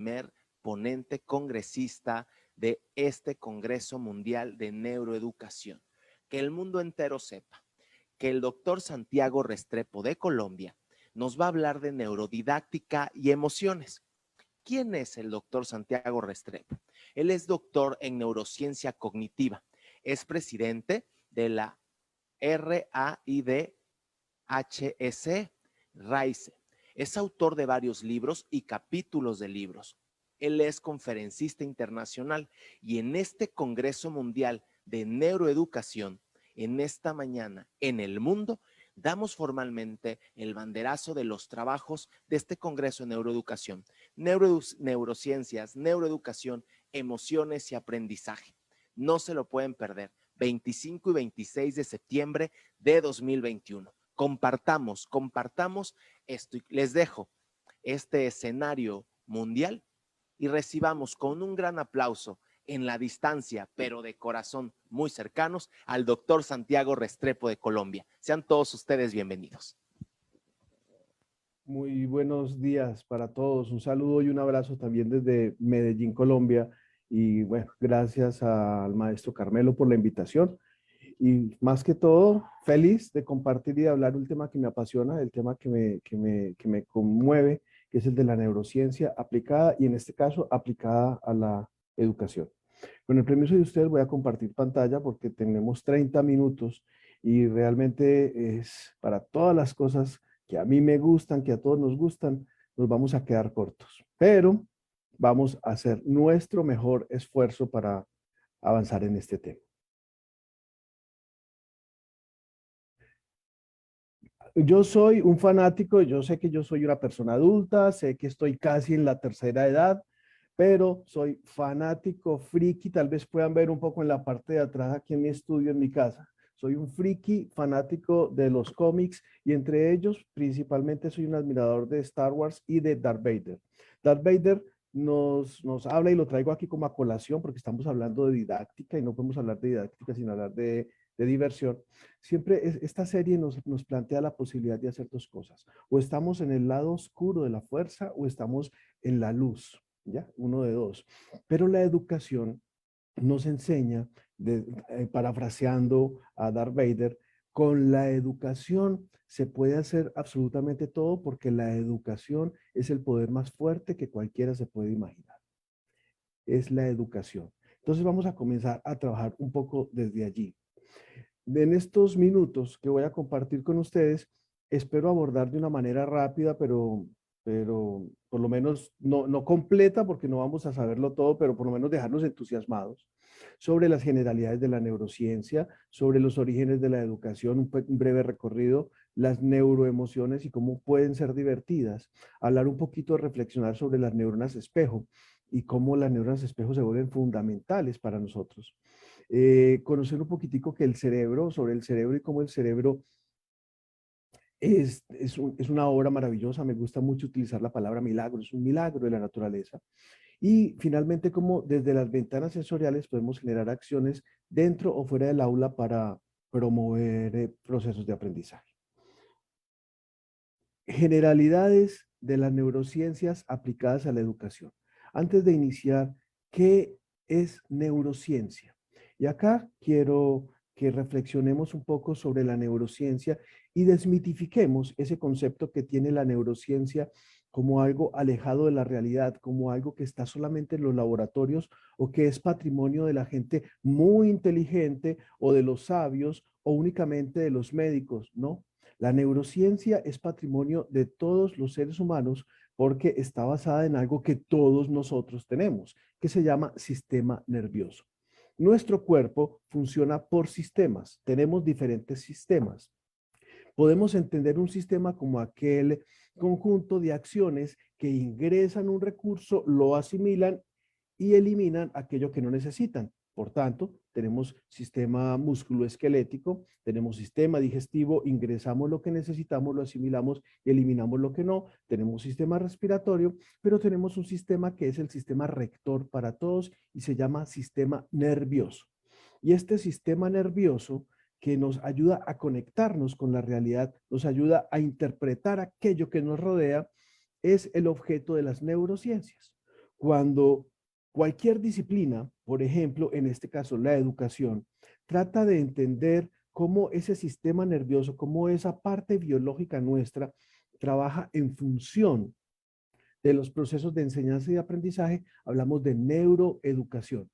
primer ponente congresista de este Congreso Mundial de Neuroeducación. Que el mundo entero sepa que el doctor Santiago Restrepo de Colombia nos va a hablar de neurodidáctica y emociones. ¿Quién es el doctor Santiago Restrepo? Él es doctor en neurociencia cognitiva, es presidente de la RAIDHS, RAICE. Es autor de varios libros y capítulos de libros. Él es conferencista internacional y en este Congreso Mundial de Neuroeducación, en esta mañana, en el mundo, damos formalmente el banderazo de los trabajos de este Congreso de Neuroeducación, neurociencias, neuroeducación, emociones y aprendizaje. No se lo pueden perder, 25 y 26 de septiembre de 2021. Compartamos esto y les dejo este escenario mundial y recibamos con un gran aplauso en la distancia, pero de corazón muy cercanos, al doctor Santiago Restrepo de Colombia. Sean todos ustedes bienvenidos. Muy buenos días para todos. Un saludo y un abrazo también desde Medellín, Colombia. Y bueno, gracias al maestro Carmelo por la invitación. Y más que todo, feliz de compartir y de hablar un tema que me apasiona, el tema que me conmueve, que es el de la neurociencia aplicada y en este caso aplicada a la educación. Con el permiso de ustedes voy a compartir pantalla porque tenemos 30 minutos y realmente es para todas las cosas que a mí me gustan, que a todos nos gustan, nos vamos a quedar cortos. Pero vamos a hacer nuestro mejor esfuerzo para avanzar en este tema. Yo soy un fanático, yo sé que yo soy una persona adulta, sé que estoy casi en la tercera edad, pero soy fanático, friki, tal vez puedan ver un poco en la parte de atrás aquí en mi estudio, en mi casa. Soy un friki fanático de los cómics y entre ellos principalmente soy un admirador de Star Wars y de Darth Vader. Darth Vader nos habla y lo traigo aquí como a colación porque estamos hablando de didáctica y no podemos hablar de didáctica sin hablar de diversión. Siempre esta serie nos plantea la posibilidad de hacer dos cosas. O estamos en el lado oscuro de la fuerza o estamos en la luz. ¿Ya? Uno de dos. Pero la educación nos enseña, parafraseando a Darth Vader, con la educación se puede hacer absolutamente todo porque la educación es el poder más fuerte que cualquiera se puede imaginar. Es la educación. Entonces vamos a comenzar a trabajar un poco desde allí. En estos minutos que voy a compartir con ustedes, espero abordar de una manera rápida, pero por lo menos no completa, porque no vamos a saberlo todo, pero por lo menos dejarnos entusiasmados sobre las generalidades de la neurociencia, sobre los orígenes de la educación, un breve recorrido, las neuroemociones y cómo pueden ser divertidas, hablar un poquito, reflexionar sobre las neuronas espejo y cómo las neuronas espejo se vuelven fundamentales para nosotros. Conocer un poquitico que el cerebro, sobre el cerebro y cómo el cerebro es una obra maravillosa. Me gusta mucho utilizar la palabra milagro, es un milagro de la naturaleza. Y finalmente, cómo desde las ventanas sensoriales podemos generar acciones dentro o fuera del aula para promover procesos de aprendizaje. Generalidades de las neurociencias aplicadas a la educación. Antes de iniciar, ¿qué es neurociencia? Y acá quiero que reflexionemos un poco sobre la neurociencia y desmitifiquemos ese concepto que tiene la neurociencia como algo alejado de la realidad, como algo que está solamente en los laboratorios o que es patrimonio de la gente muy inteligente o de los sabios o únicamente de los médicos, ¿no? La neurociencia es patrimonio de todos los seres humanos porque está basada en algo que todos nosotros tenemos, que se llama sistema nervioso. Nuestro cuerpo funciona por sistemas, tenemos diferentes sistemas. Podemos entender un sistema como aquel conjunto de acciones que ingresan un recurso, lo asimilan y eliminan aquello que no necesitan. Por tanto, tenemos sistema musculoesquelético, tenemos sistema digestivo, ingresamos lo que necesitamos, lo asimilamos y eliminamos lo que no. Tenemos sistema respiratorio, pero tenemos un sistema que es el sistema rector para todos y se llama sistema nervioso. Y este sistema nervioso que nos ayuda a conectarnos con la realidad, nos ayuda a interpretar aquello que nos rodea, es el objeto de las neurociencias. Cuando cualquier disciplina, por ejemplo, en este caso la educación, trata de entender cómo ese sistema nervioso, cómo esa parte biológica nuestra trabaja en función de los procesos de enseñanza y aprendizaje, hablamos de neuroeducación.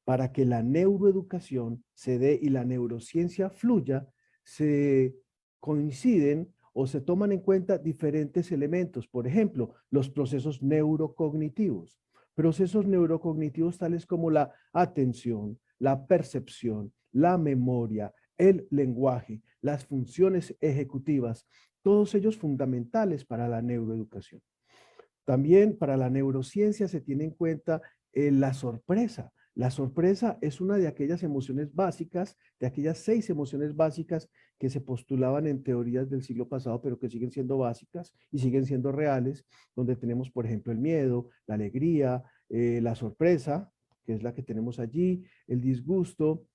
Para que la neuroeducación se dé y la neurociencia fluya, se coinciden o se toman en cuenta diferentes elementos. Por ejemplo, los procesos neurocognitivos. Procesos neurocognitivos tales como la atención, la percepción, la memoria, el lenguaje, las funciones ejecutivas, todos ellos fundamentales para la neuroeducación. También para la neurociencia se tiene en cuenta la sorpresa. La sorpresa es una de aquellas emociones básicas, de aquellas 6 emociones básicas que se postulaban en teorías del siglo pasado, pero que siguen siendo básicas y siguen siendo reales, donde tenemos, por ejemplo, el miedo, la alegría, la sorpresa, que es la que tenemos allí, el disgusto,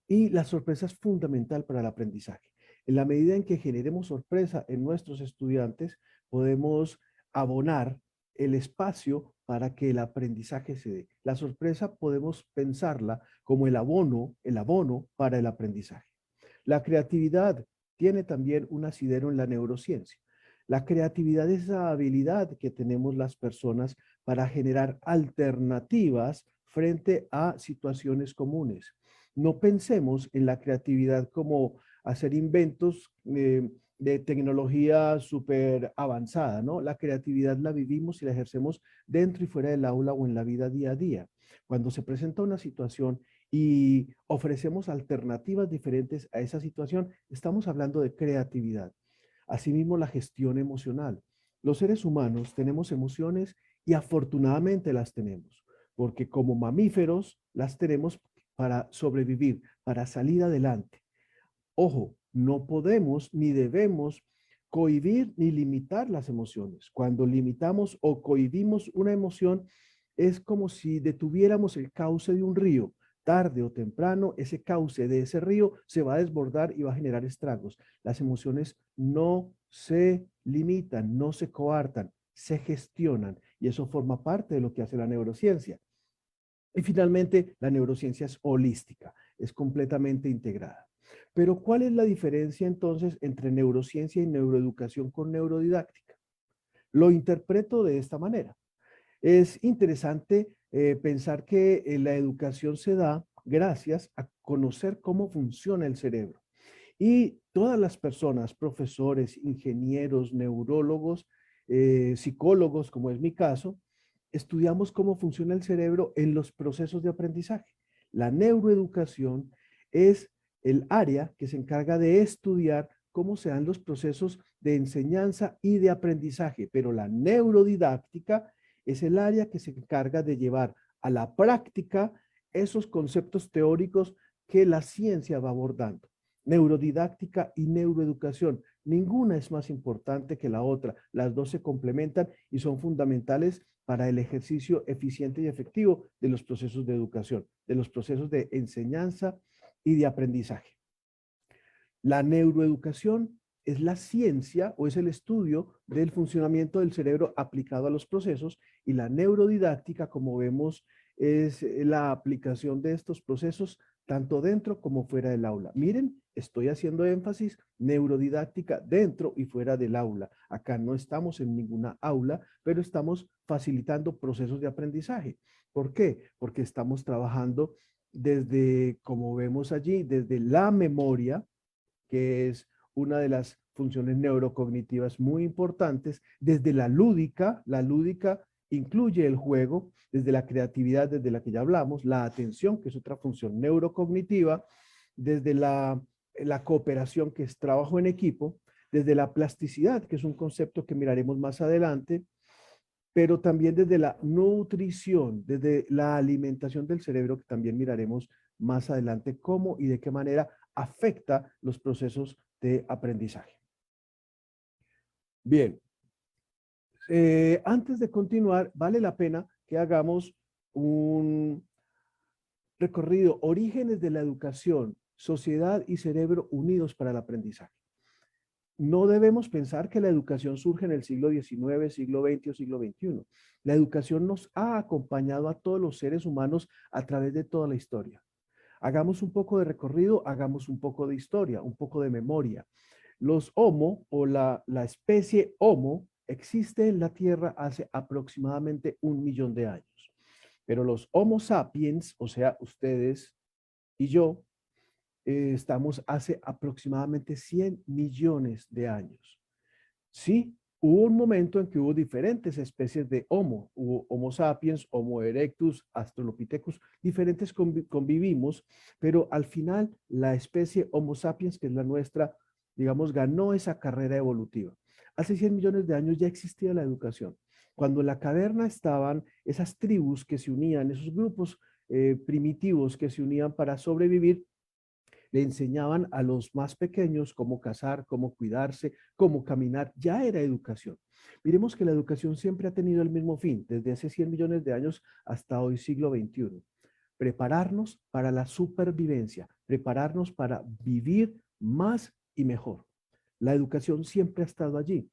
y la sorpresa es fundamental para el aprendizaje. En la medida en que generemos sorpresa en nuestros estudiantes, podemos abonar el espacio para que el aprendizaje se dé. La sorpresa podemos pensarla como el abono para el aprendizaje. La creatividad tiene también un asidero en la neurociencia. La creatividad es esa habilidad que tenemos las personas para generar alternativas frente a situaciones comunes. No pensemos en la creatividad como hacer inventos de tecnología súper avanzada, ¿no? La creatividad la vivimos y la ejercemos dentro y fuera del aula o en la vida día a día. Cuando se presenta una situación y ofrecemos alternativas diferentes a esa situación, estamos hablando de creatividad. Asimismo, la gestión emocional. Los seres humanos tenemos emociones y afortunadamente las tenemos, porque como mamíferos las tenemos para sobrevivir, para salir adelante. Ojo, no podemos ni debemos cohibir ni limitar las emociones. Cuando limitamos o cohibimos una emoción, es como si detuviéramos el cauce de un río. Tarde o temprano, ese cauce de ese río se va a desbordar y va a generar estragos. Las emociones no se limitan, no se coartan, se gestionan. Y eso forma parte de lo que hace la neurociencia. Y finalmente, la neurociencia es holística, es completamente integrada. Pero ¿cuál es la diferencia entonces entre neurociencia y neuroeducación con neurodidáctica? Lo interpreto de esta manera. Es interesante pensar que la educación se da gracias a conocer cómo funciona el cerebro. Y todas las personas, profesores, ingenieros, neurólogos, psicólogos, como es mi caso, estudiamos cómo funciona el cerebro en los procesos de aprendizaje. La neuroeducación es el área que se encarga de estudiar cómo se dan los procesos de enseñanza y de aprendizaje, pero la neurodidáctica es el área que se encarga de llevar a la práctica esos conceptos teóricos que la ciencia va abordando. Neurodidáctica y neuroeducación. Ninguna es más importante que la otra. Las dos se complementan y son fundamentales para el ejercicio eficiente y efectivo de los procesos de educación, de los procesos de enseñanza y de aprendizaje. La neuroeducación es la ciencia o es el estudio del funcionamiento del cerebro aplicado a los procesos, y la neurodidáctica, como vemos, es la aplicación de estos procesos tanto dentro como fuera del aula. Miren, estoy haciendo énfasis, neurodidáctica dentro y fuera del aula. Acá no estamos en ninguna aula, pero estamos facilitando procesos de aprendizaje. ¿Por qué? Porque estamos trabajando desde, como vemos allí, desde la memoria, que es una de las funciones neurocognitivas muy importantes, desde la lúdica incluye el juego, desde la creatividad, desde la que ya hablamos, la atención, que es otra función neurocognitiva, desde la cooperación, que es trabajo en equipo, desde la plasticidad, que es un concepto que miraremos más adelante, pero también desde la nutrición, desde la alimentación del cerebro, que también miraremos más adelante cómo y de qué manera afecta los procesos de aprendizaje. Bien, antes de continuar, vale la pena que hagamos un recorrido: orígenes de la educación, sociedad y cerebro unidos para el aprendizaje. no debemos pensar que la educación surge en el siglo XIX, siglo XX o siglo XXI. La educación nos ha acompañado a todos los seres humanos a través de toda la historia. Hagamos un poco de recorrido, hagamos un poco de historia, un poco de memoria. Los Homo o la especie Homo existe en la Tierra hace aproximadamente 1 millón de años. Pero los Homo sapiens, o sea, ustedes y yo, estamos hace aproximadamente 100 millones de años. Sí, hubo un momento en que hubo diferentes especies de Homo. Hubo Homo sapiens, Homo erectus, Australopithecus, diferentes convivimos, pero al final la especie Homo sapiens, que es la nuestra, digamos, ganó esa carrera evolutiva. Hace 100 millones de años ya existía la educación. Cuando en la caverna estaban esas tribus que se unían, esos grupos primitivos que se unían para sobrevivir, le enseñaban a los más pequeños cómo cazar, cómo cuidarse, cómo caminar. Ya era educación. Miremos que la educación siempre ha tenido el mismo fin, desde hace 100 millones de años hasta hoy, siglo XXI. Prepararnos para la supervivencia, prepararnos para vivir más y mejor. La educación siempre ha estado allí.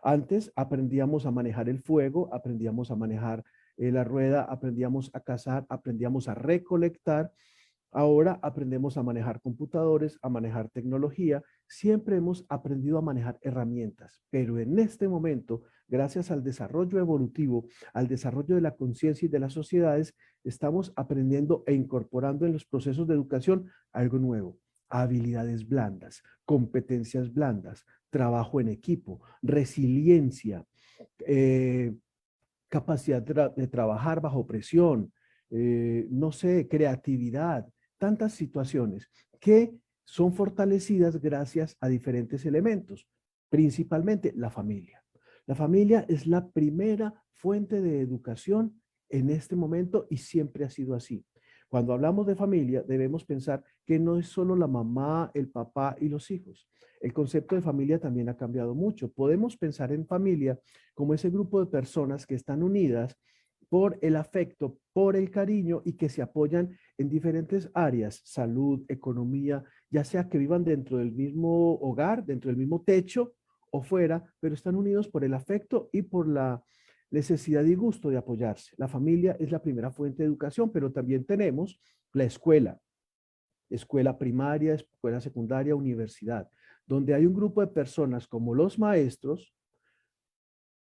Antes aprendíamos a manejar el fuego, aprendíamos a manejar la rueda, aprendíamos a cazar, aprendíamos a recolectar. Ahora aprendemos a manejar computadores, a manejar tecnología. Siempre hemos aprendido a manejar herramientas, pero en este momento, gracias al desarrollo evolutivo, al desarrollo de la conciencia y de las sociedades, estamos aprendiendo e incorporando en los procesos de educación algo nuevo: habilidades blandas, competencias blandas, trabajo en equipo, resiliencia, eh, capacidad de trabajar bajo presión, no sé, creatividad, tantas situaciones que son fortalecidas gracias a diferentes elementos, principalmente la familia. La familia es la primera fuente de educación en este momento y siempre ha sido así. Cuando hablamos de familia, debemos pensar que no es solo la mamá, el papá y los hijos. El concepto de familia también ha cambiado mucho. Podemos pensar en familia como ese grupo de personas que están unidas por el afecto, por el cariño y que se apoyan en diferentes áreas: salud, economía, ya sea que vivan dentro del mismo hogar, dentro del mismo techo o fuera, pero están unidos por el afecto y por la necesidad y gusto de apoyarse. La familia es la primera fuente de educación, pero también tenemos la escuela, escuela primaria, escuela secundaria, universidad, donde hay un grupo de personas como los maestros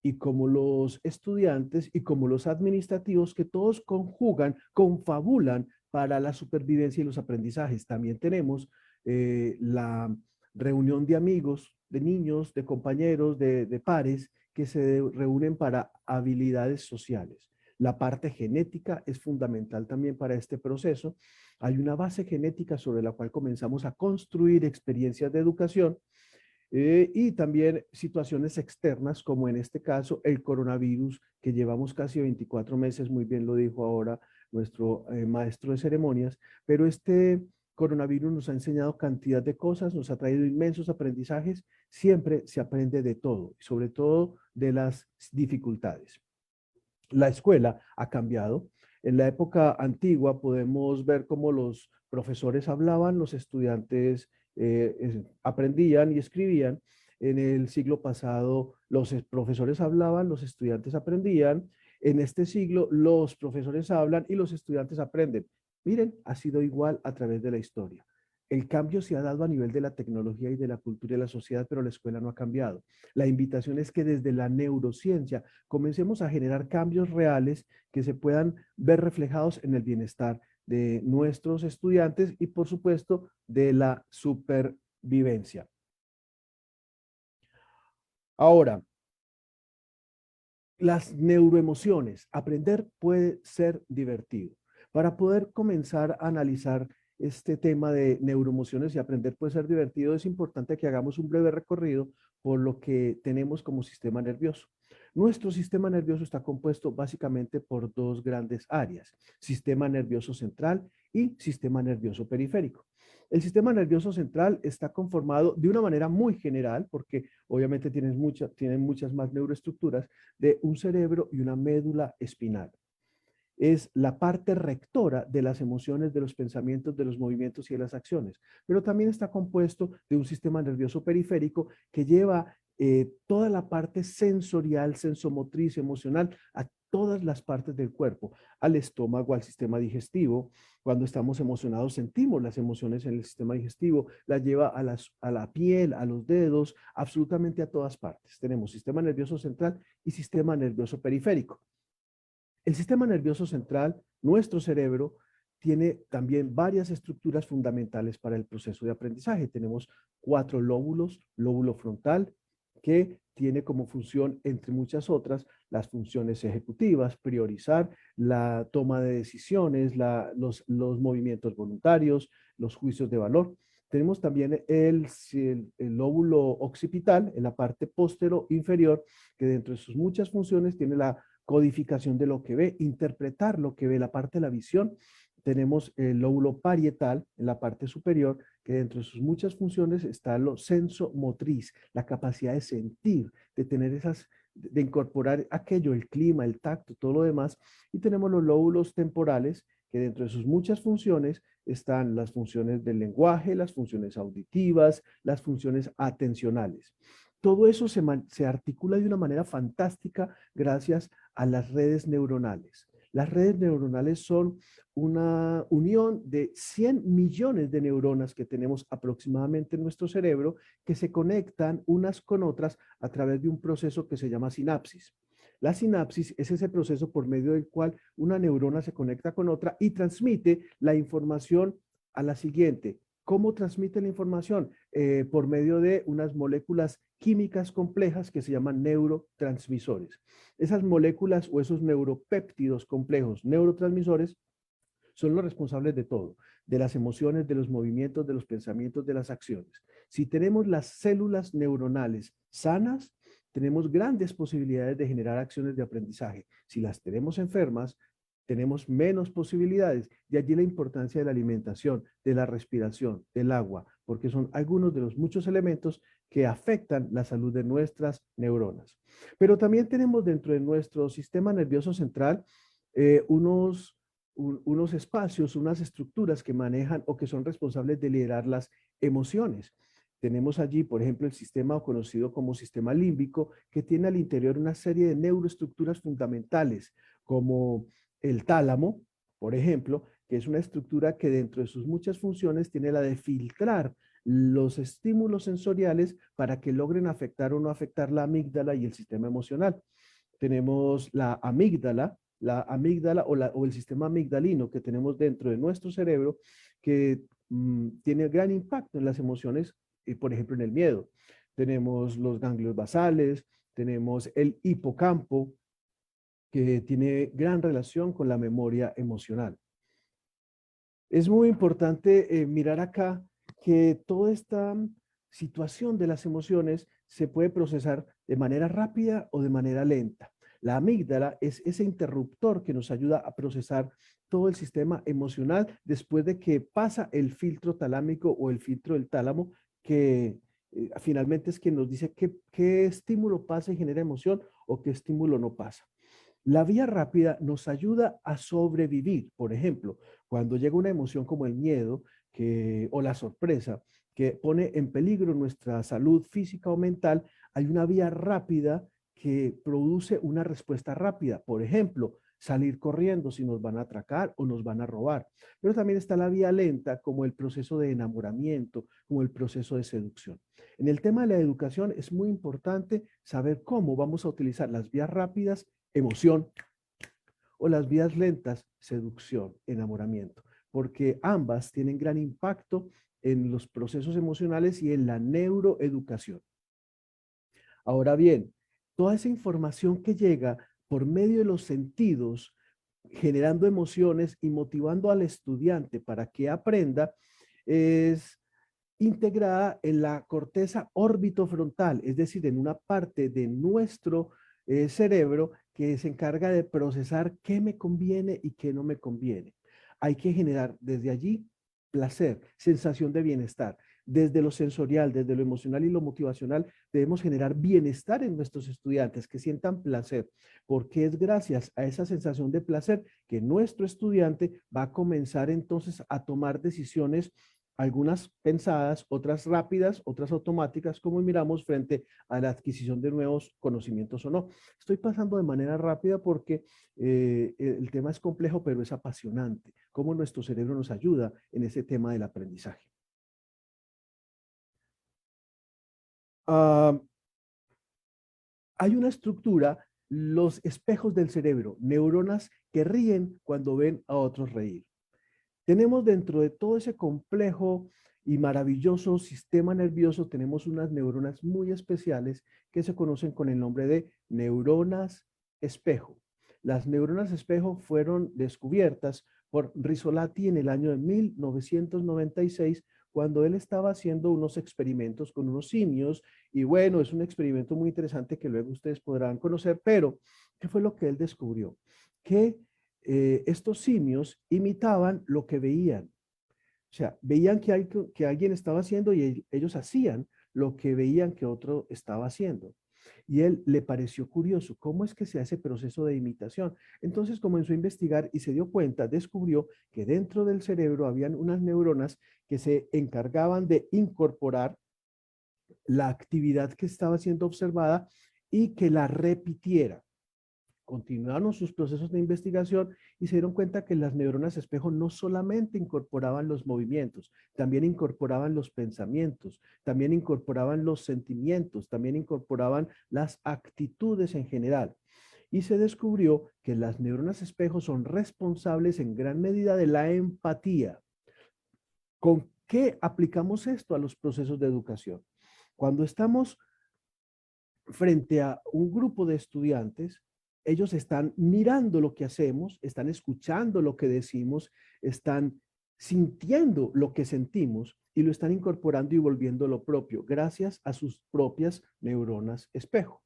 y como los estudiantes y como los administrativos, que todos conjugan, confabulan para la supervivencia y los aprendizajes. También tenemos la reunión de amigos, de niños, de compañeros, de pares, que se reúnen para habilidades sociales. La parte genética es fundamental también para este proceso. Hay una base genética sobre la cual comenzamos a construir experiencias de educación, y también situaciones externas, como en este caso el coronavirus, que llevamos casi 24 meses, muy bien lo dijo ahora nuestro maestro de ceremonias, pero este coronavirus nos ha enseñado cantidad de cosas, nos ha traído inmensos aprendizajes. Siempre se aprende de todo, sobre todo de las dificultades. La escuela ha cambiado. En la época antigua podemos ver cómo los profesores hablaban, los estudiantes aprendían y escribían. En el siglo pasado los profesores hablaban, los estudiantes aprendían. En este siglo los profesores hablan y los estudiantes aprenden. Miren, ha sido igual a través de la historia. El cambio se ha dado a nivel de la tecnología y de la cultura y de la sociedad, pero la escuela no ha cambiado. La invitación es que desde la neurociencia comencemos a generar cambios reales que se puedan ver reflejados en el bienestar de nuestros estudiantes y, por supuesto, de la supervivencia. Ahora, las neuroemociones. Aprender puede ser divertido. Para poder comenzar a analizar este tema de neuroemociones y aprender puede ser divertido, es importante que hagamos un breve recorrido por lo que tenemos como sistema nervioso. Nuestro sistema nervioso está compuesto básicamente por dos grandes áreas: sistema nervioso central y sistema nervioso periférico. El sistema nervioso central está conformado de una manera muy general, porque obviamente tienen muchas más neuroestructuras, de un cerebro y una médula espinal. es la parte rectora de las emociones, de los pensamientos, de los movimientos y de las acciones. Pero también está compuesto de un sistema nervioso periférico que lleva toda la parte sensorial, sensomotriz, emocional, a todas las partes del cuerpo, al estómago, al sistema digestivo. Cuando estamos emocionados sentimos las emociones en el sistema digestivo, las lleva a la piel, a los dedos, absolutamente a todas partes. Tenemos sistema nervioso central y sistema nervioso periférico. El sistema nervioso central, nuestro cerebro, tiene también varias estructuras fundamentales para el proceso de aprendizaje. Tenemos 4 lóbulos: lóbulo frontal, que tiene como función, entre muchas otras, las funciones ejecutivas, priorizar, la toma de decisiones, los movimientos voluntarios, los juicios de valor. Tenemos también el lóbulo occipital, en la parte postero inferior, que dentro de sus muchas funciones tiene la codificación de lo que ve, interpretar lo que ve, la parte de la visión. Tenemos el lóbulo parietal en la parte superior, que dentro de sus muchas funciones está lo sensomotriz, la capacidad de sentir, de tener de incorporar aquello, el clima, el tacto, todo lo demás. Y tenemos los lóbulos temporales, que dentro de sus muchas funciones están las funciones del lenguaje, las funciones auditivas, las funciones atencionales. Todo eso se articula de una manera fantástica gracias a las redes neuronales. Las redes neuronales son una unión de 100 millones de neuronas que tenemos aproximadamente en nuestro cerebro, que se conectan unas con otras a través de un proceso que se llama sinapsis. La sinapsis es ese proceso por medio del cual una neurona se conecta con otra y transmite la información a la siguiente. ¿Cómo transmite la información? Por medio de unas moléculas químicas complejas que se llaman neurotransmisores. Esas moléculas o esos neuropéptidos complejos, neurotransmisores, son los responsables de todo, de las emociones, de los movimientos, de los pensamientos, de las acciones. Si tenemos las células neuronales sanas, tenemos grandes posibilidades de generar acciones de aprendizaje. Si las tenemos enfermas, tenemos menos posibilidades. De allí la importancia de la alimentación, de la respiración, del agua, porque son algunos de los muchos elementos que afectan la salud de nuestras neuronas. Pero también tenemos dentro de nuestro sistema nervioso central unos espacios, unas estructuras que manejan o que son responsables de liderar las emociones. Tenemos allí, por ejemplo, el sistema conocido como sistema límbico, que tiene al interior una serie de neuroestructuras fundamentales, como el tálamo, por ejemplo, que es una estructura que dentro de sus muchas funciones tiene la de filtrar los estímulos sensoriales para que logren afectar o no afectar la amígdala y el sistema emocional. Tenemos la amígdala o el sistema amigdalino que tenemos dentro de nuestro cerebro, que tiene gran impacto en las emociones, por ejemplo, en el miedo. Tenemos los ganglios basales, tenemos el hipocampo, que tiene gran relación con la memoria emocional. Es muy importante mirar acá que toda esta situación de las emociones se puede procesar de manera rápida o de manera lenta. La amígdala es ese interruptor que nos ayuda a procesar todo el sistema emocional después de que pasa el filtro talámico o el filtro del tálamo, que finalmente es quien nos dice qué estímulo pasa y genera emoción o qué estímulo no pasa. La vía rápida nos ayuda a sobrevivir. Por ejemplo, cuando llega una emoción como el miedo o la sorpresa, que pone en peligro nuestra salud física o mental, hay una vía rápida que produce una respuesta rápida. Por ejemplo, salir corriendo si nos van a atracar o nos van a robar. Pero también está la vía lenta, como el proceso de enamoramiento, como el proceso de seducción. En el tema de la educación es muy importante saber cómo vamos a utilizar las vías rápidas, emoción, o las vías lentas, seducción, enamoramiento, porque ambas tienen gran impacto en los procesos emocionales y en la neuroeducación. Ahora bien, toda esa información que llega por medio de los sentidos, generando emociones y motivando al estudiante para que aprenda, es integrada en la corteza orbitofrontal, es decir, en una parte de nuestro cerebro que se encarga de procesar qué me conviene y qué no me conviene. Hay que generar desde allí placer, sensación de bienestar. desde lo sensorial, desde lo emocional y lo motivacional, debemos generar bienestar en nuestros estudiantes, que sientan placer, porque es gracias a esa sensación de placer que nuestro estudiante va a comenzar entonces a tomar decisiones, algunas pensadas, otras rápidas, otras automáticas, como miramos frente a la adquisición de nuevos conocimientos o no. Estoy pasando de manera rápida porque el tema es complejo, pero es apasionante, cómo nuestro cerebro nos ayuda en ese tema del aprendizaje. Uh, Hay una estructura, los espejos del cerebro, neuronas que ríen cuando ven a otros reír. Tenemos dentro de todo ese complejo y maravilloso sistema nervioso, tenemos unas neuronas muy especiales que se conocen con el nombre de neuronas espejo. Las neuronas espejo fueron descubiertas por Rizzolatti en el año de 1996, cuando él estaba haciendo unos experimentos con unos simios, y bueno, es un experimento muy interesante que luego ustedes podrán conocer, pero ¿qué fue lo que él descubrió? Que estos simios imitaban lo que veían. O sea, veían que alguien estaba haciendo y ellos hacían lo que veían que otro estaba haciendo. Y él le pareció curioso, ¿cómo es que se hace proceso de imitación? Entonces comenzó a investigar y se dio cuenta, descubrió que dentro del cerebro habían unas neuronas que se encargaban de incorporar la actividad que estaba siendo observada y que la repitiera. Continuaron sus procesos de investigación y se dieron cuenta que las neuronas espejo no solamente incorporaban los movimientos, también incorporaban los pensamientos, también incorporaban los sentimientos, también incorporaban las actitudes en general. Y se descubrió que las neuronas espejo son responsables en gran medida de la empatía. ¿Con qué aplicamos esto a los procesos de educación? Cuando estamos frente a un grupo de estudiantes, ellos están mirando lo que hacemos, están escuchando lo que decimos, están sintiendo lo que sentimos y lo están incorporando y volviendo lo propio, gracias a sus propias neuronas espejo.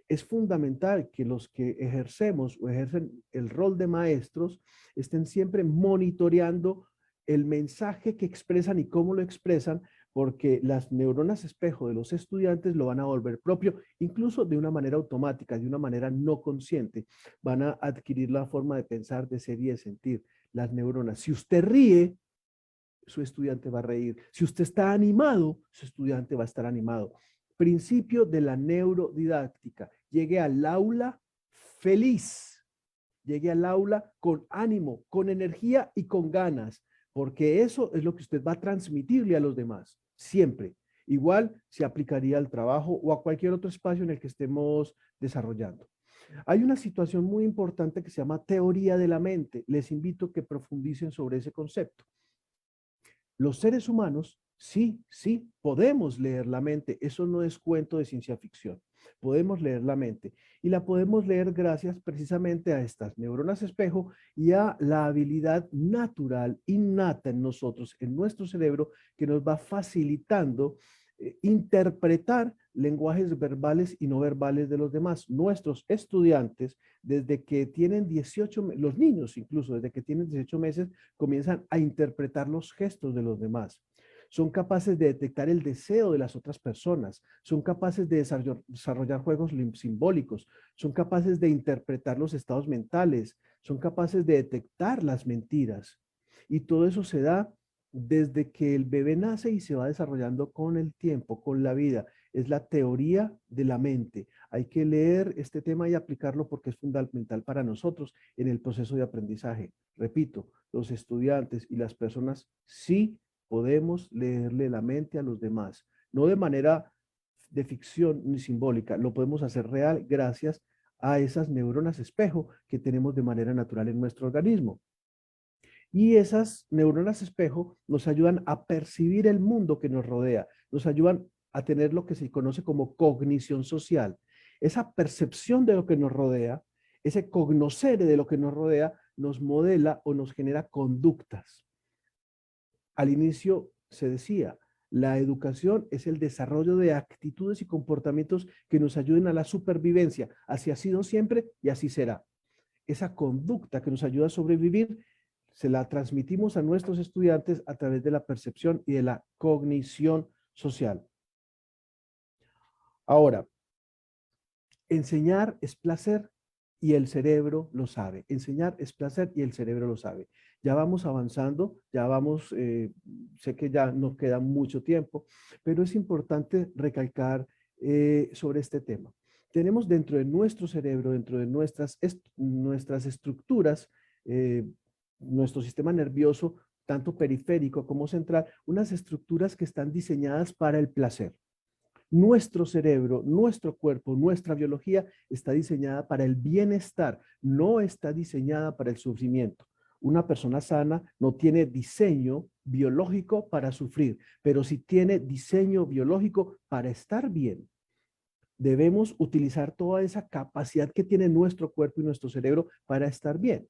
Es fundamental que los que ejercemos o ejercen el rol de maestros estén siempre monitoreando el mensaje que expresan y cómo lo expresan, porque las neuronas espejo de los estudiantes lo van a volver propio, incluso de una manera automática, de una manera no consciente. Van a adquirir la forma de pensar, de ser y de sentir las neuronas. Si usted ríe, su estudiante va a reír. Si usted está animado, su estudiante va a estar animado. Principio de la neurodidáctica. Llegue al aula feliz. Llegue al aula con ánimo, con energía y con ganas, porque eso es lo que usted va a transmitirle a los demás, siempre. Igual se aplicaría al trabajo o a cualquier otro espacio en el que estemos desarrollando. Hay una situación muy importante que se llama teoría de la mente. Les invito a que profundicen sobre ese concepto. Los seres humanos, sí, podemos leer la mente. Eso no es cuento de ciencia ficción. Podemos leer la mente y la podemos leer gracias precisamente a estas neuronas espejo y a la habilidad natural, innata en nosotros, en nuestro cerebro, que nos va facilitando interpretar lenguajes verbales y no verbales de los demás. Nuestros estudiantes, desde que tienen 18, los niños incluso, desde que tienen 18 meses, comienzan a interpretar los gestos de los demás. Son capaces de detectar el deseo de las otras personas, son capaces de desarrollar juegos simbólicos, son capaces de interpretar los estados mentales, son capaces de detectar las mentiras. Y todo eso se da desde que el bebé nace y se va desarrollando con el tiempo, con la vida. Es la teoría de la mente. Hay que leer este tema y aplicarlo porque es fundamental para nosotros en el proceso de aprendizaje. Repito, los estudiantes y las personas sí podemos leerle la mente a los demás, no de manera de ficción ni simbólica, lo podemos hacer real gracias a esas neuronas espejo que tenemos de manera natural en nuestro organismo. Y esas neuronas espejo nos ayudan a percibir el mundo que nos rodea, nos ayudan a tener lo que se conoce como cognición social. Esa percepción de lo que nos rodea, ese cognocer de lo que nos rodea, nos modela o nos genera conductas. Al inicio se decía, la educación es el desarrollo de actitudes y comportamientos que nos ayuden a la supervivencia. Así ha sido siempre y así será. Esa conducta que nos ayuda a sobrevivir se la transmitimos a nuestros estudiantes a través de la percepción y de la cognición social. Ahora, enseñar es placer y el cerebro lo sabe. Enseñar es placer y el cerebro lo sabe. Ya vamos avanzando, ya vamos, sé que ya nos queda mucho tiempo, pero es importante recalcar sobre este tema. Tenemos dentro de nuestro cerebro, dentro de nuestras estructuras, nuestro sistema nervioso, tanto periférico como central, unas estructuras que están diseñadas para el placer. Nuestro cerebro, nuestro cuerpo, nuestra biología está diseñada para el bienestar, no está diseñada para el sufrimiento. Una persona sana no tiene diseño biológico para sufrir, pero sí tiene diseño biológico para estar bien. Debemos utilizar toda esa capacidad que tiene nuestro cuerpo y nuestro cerebro para estar bien.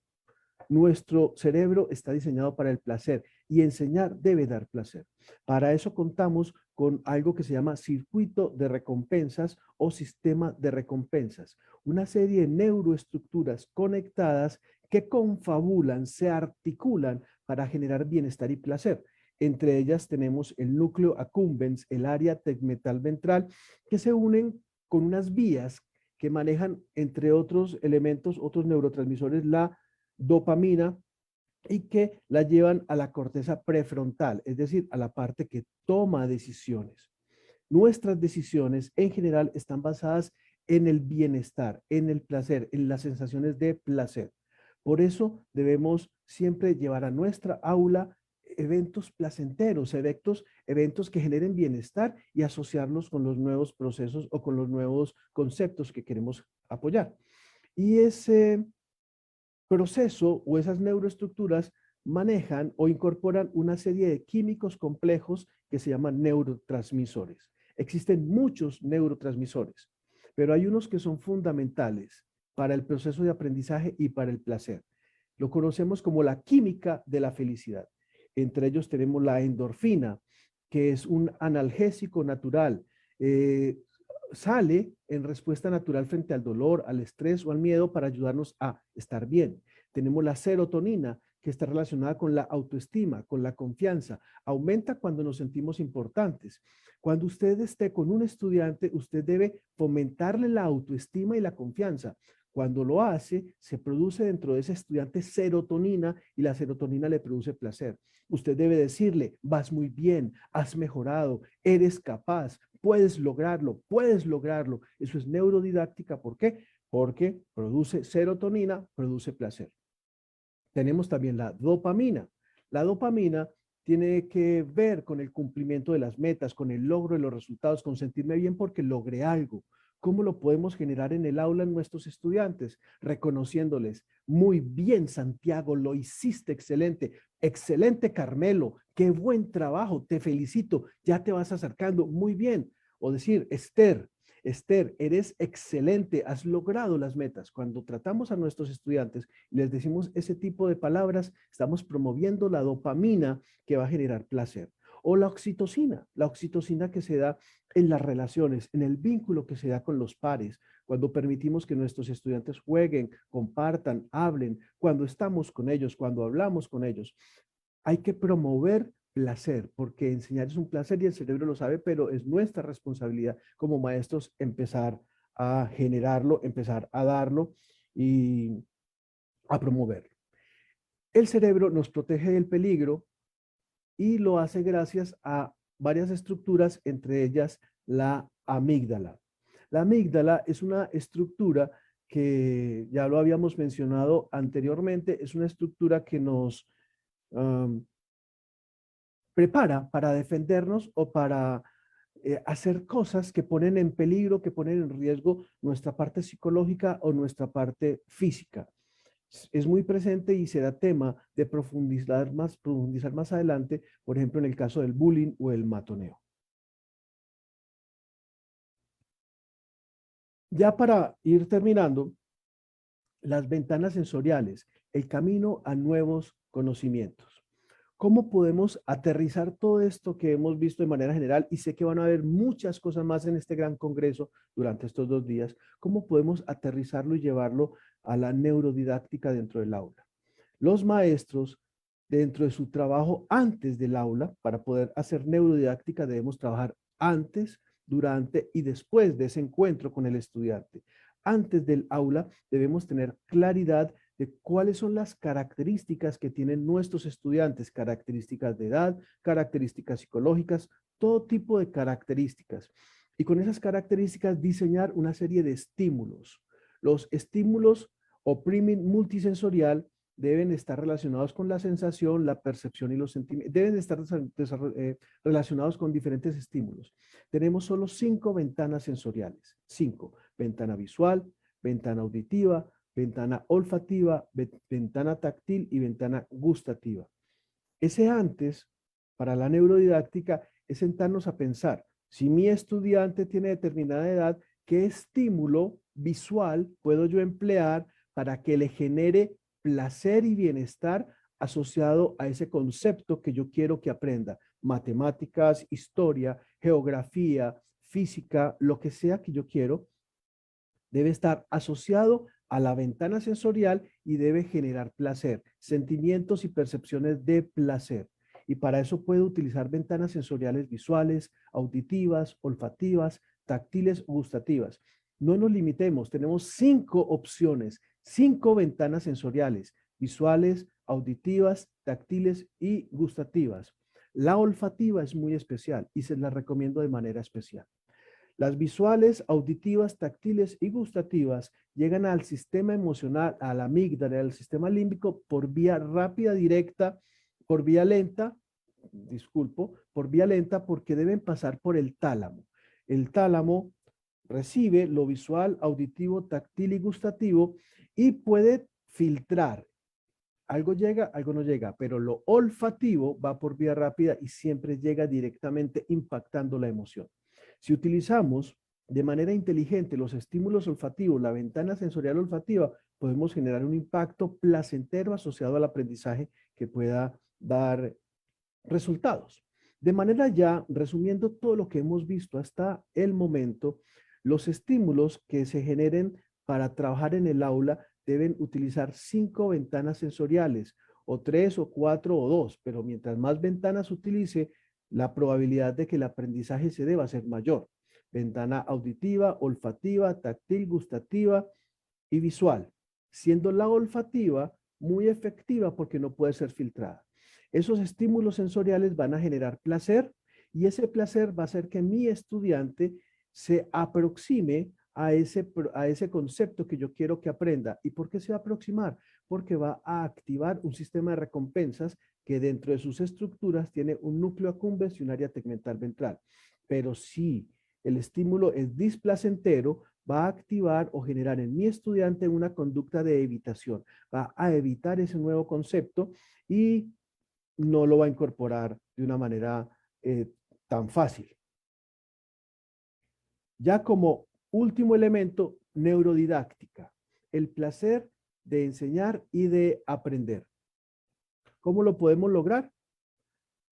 Nuestro cerebro está diseñado para el placer y enseñar debe dar placer. Para eso contamos con algo que se llama circuito de recompensas o sistema de recompensas, una serie de neuroestructuras conectadas que confabulan, se articulan para generar bienestar y placer. Entre ellas tenemos el núcleo accumbens, el área tegmental ventral, que se unen con unas vías que manejan, entre otros elementos, otros neurotransmisores, la dopamina, y que la llevan a la corteza prefrontal, es decir, a la parte que toma decisiones. Nuestras decisiones en general están basadas en el bienestar, en el placer, en las sensaciones de placer. Por eso debemos siempre llevar a nuestra aula eventos placenteros, eventos que generen bienestar y asociarlos con los nuevos procesos o con los nuevos conceptos que queremos apoyar. Y ese proceso o esas neuroestructuras manejan o incorporan una serie de químicos complejos que se llaman neurotransmisores. Existen muchos neurotransmisores, pero hay unos que son fundamentales para el proceso de aprendizaje y para el placer. Lo conocemos como la química de la felicidad. Entre ellos tenemos la endorfina, que es un analgésico natural. Sale en respuesta natural frente al dolor, al estrés o al miedo para ayudarnos a estar bien. Tenemos la serotonina, que está relacionada con la autoestima, con la confianza. Aumenta cuando nos sentimos importantes. Cuando usted esté con un estudiante, usted debe fomentarle la autoestima y la confianza. Cuando lo hace, se produce dentro de ese estudiante serotonina y la serotonina le produce placer. Usted debe decirle, vas muy bien, has mejorado, eres capaz, puedes lograrlo, puedes lograrlo. Eso es neurodidáctica. ¿Por qué? Porque produce serotonina, produce placer. Tenemos también la dopamina. La dopamina tiene que ver con el cumplimiento de las metas, con el logro de los resultados, con sentirme bien porque logré algo. ¿Cómo lo podemos generar en el aula en nuestros estudiantes? Reconociéndoles, muy bien Santiago, lo hiciste excelente, excelente Carmelo, qué buen trabajo, te felicito, ya te vas acercando, muy bien. O decir, Esther, eres excelente, has logrado las metas. Cuando tratamos a nuestros estudiantes y les decimos ese tipo de palabras, estamos promoviendo la dopamina que va a generar placer. O la oxitocina que se da en las relaciones, en el vínculo que se da con los pares, cuando permitimos que nuestros estudiantes jueguen, compartan, hablen, cuando estamos con ellos, cuando hablamos con ellos. Hay que promover placer, porque enseñar es un placer y el cerebro lo sabe, pero es nuestra responsabilidad como maestros empezar a generarlo, empezar a darlo y a promoverlo. El cerebro nos protege del peligro y lo hace gracias a varias estructuras, entre ellas la amígdala. La amígdala es una estructura que ya lo habíamos mencionado anteriormente, es una estructura que nos prepara para defendernos o para hacer cosas que ponen en peligro, que ponen en riesgo nuestra parte psicológica o nuestra parte física. Es muy presente y será tema de profundizar más adelante, por ejemplo, en el caso del bullying o el matoneo. Ya para ir terminando, las ventanas sensoriales, el camino a nuevos conocimientos. ¿Cómo podemos aterrizar todo esto que hemos visto de manera general? Y sé que van a haber muchas cosas más en este gran congreso durante estos 2 días. ¿Cómo podemos aterrizarlo y llevarlo a la neurodidáctica dentro del aula? Los maestros dentro de su trabajo antes del aula. Para poder hacer neurodidáctica debemos trabajar antes, durante y después de ese encuentro con el estudiante. Antes del aula debemos tener claridad de cuáles son las características que tienen nuestros estudiantes, características de edad, características psicológicas, todo tipo de características. Y con esas características diseñar una serie de estímulos. Los estímulos o priming multisensorial deben estar relacionados con la sensación, la percepción y los sentimientos. Deben estar relacionados con diferentes estímulos. Tenemos solo 5 ventanas sensoriales. 5. Ventana visual, ventana auditiva, ventana olfativa, ventana táctil y ventana gustativa. Ese antes, para la neurodidáctica, es sentarnos a pensar, si mi estudiante tiene determinada edad, ¿qué estímulo visual puedo yo emplear para que le genere placer y bienestar asociado a ese concepto que yo quiero que aprenda? Matemáticas, historia, geografía, física, lo que sea que yo quiero, debe estar asociado a la ventana sensorial y debe generar placer, sentimientos y percepciones de placer. Y para eso puede utilizar ventanas sensoriales visuales, auditivas, olfativas, táctiles, gustativas. No nos limitemos, tenemos 5 opciones, 5 ventanas sensoriales, visuales, auditivas, táctiles y gustativas. La olfativa es muy especial y se la recomiendo de manera especial. Las visuales, auditivas, táctiles y gustativas llegan al sistema emocional, a la amígdala, al sistema límbico por vía rápida, directa, por vía lenta, por vía lenta porque deben pasar por el tálamo. El tálamo recibe lo visual, auditivo, táctil y gustativo y puede filtrar. Algo llega, algo no llega, pero lo olfativo va por vía rápida y siempre llega directamente impactando la emoción. Si utilizamos de manera inteligente los estímulos olfativos, la ventana sensorial olfativa, podemos generar un impacto placentero asociado al aprendizaje que pueda dar resultados. De manera ya, resumiendo todo lo que hemos visto hasta el momento, los estímulos que se generen para trabajar en el aula deben utilizar 5 ventanas sensoriales, o 3 o 4 o 2, pero mientras más ventanas utilice, la probabilidad de que el aprendizaje se dé va a ser mayor. Ventana auditiva, olfativa, táctil, gustativa y visual, siendo la olfativa muy efectiva porque no puede ser filtrada. Esos estímulos sensoriales van a generar placer y ese placer va a hacer que mi estudiante se aproxime a ese concepto que yo quiero que aprenda. ¿Y por qué se va a aproximar? Porque va a activar un sistema de recompensas que dentro de sus estructuras tiene un núcleo accumbens y un área tegmental ventral. Pero si el estímulo es displacentero, va a activar o generar en mi estudiante una conducta de evitación. Va a evitar ese nuevo concepto y no lo va a incorporar de una manera tan fácil. Ya como último elemento, neurodidáctica, el placer de enseñar y de aprender. ¿Cómo lo podemos lograr?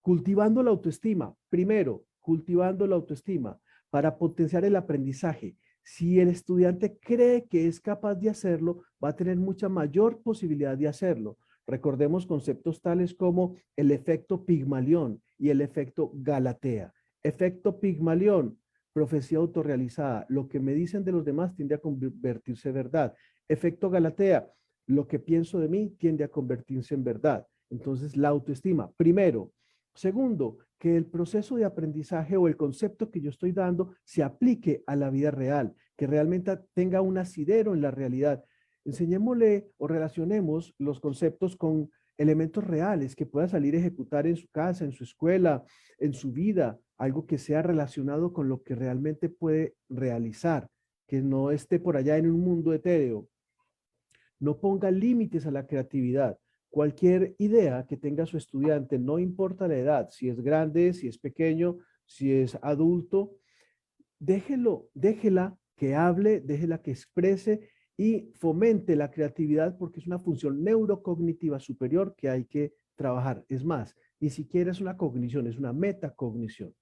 Cultivando la autoestima. Primero, cultivando la autoestima para potenciar el aprendizaje. Si el estudiante cree que es capaz de hacerlo, va a tener mucha mayor posibilidad de hacerlo. Recordemos conceptos tales como el efecto Pigmalión y el efecto Galatea. Efecto Pigmalión, profecía autorrealizada. Lo que me dicen de los demás tiende a convertirse en verdad. Efecto Galatea, lo que pienso de mí tiende a convertirse en verdad. Entonces, la autoestima, primero. Segundo, que el proceso de aprendizaje o el concepto que yo estoy dando se aplique a la vida real, que realmente tenga un asidero en la realidad. Enseñémosle o relacionemos los conceptos con elementos reales que pueda salir a ejecutar en su casa, en su escuela, en su vida, algo que sea relacionado con lo que realmente puede realizar, que no esté por allá en un mundo etéreo. No ponga límites a la creatividad. Cualquier idea que tenga su estudiante, no importa la edad, si es grande, si es pequeño, si es adulto, déjela que hable, déjela que exprese y fomente la creatividad porque es una función neurocognitiva superior que hay que trabajar. Es más, ni siquiera es una cognición, es una metacognición.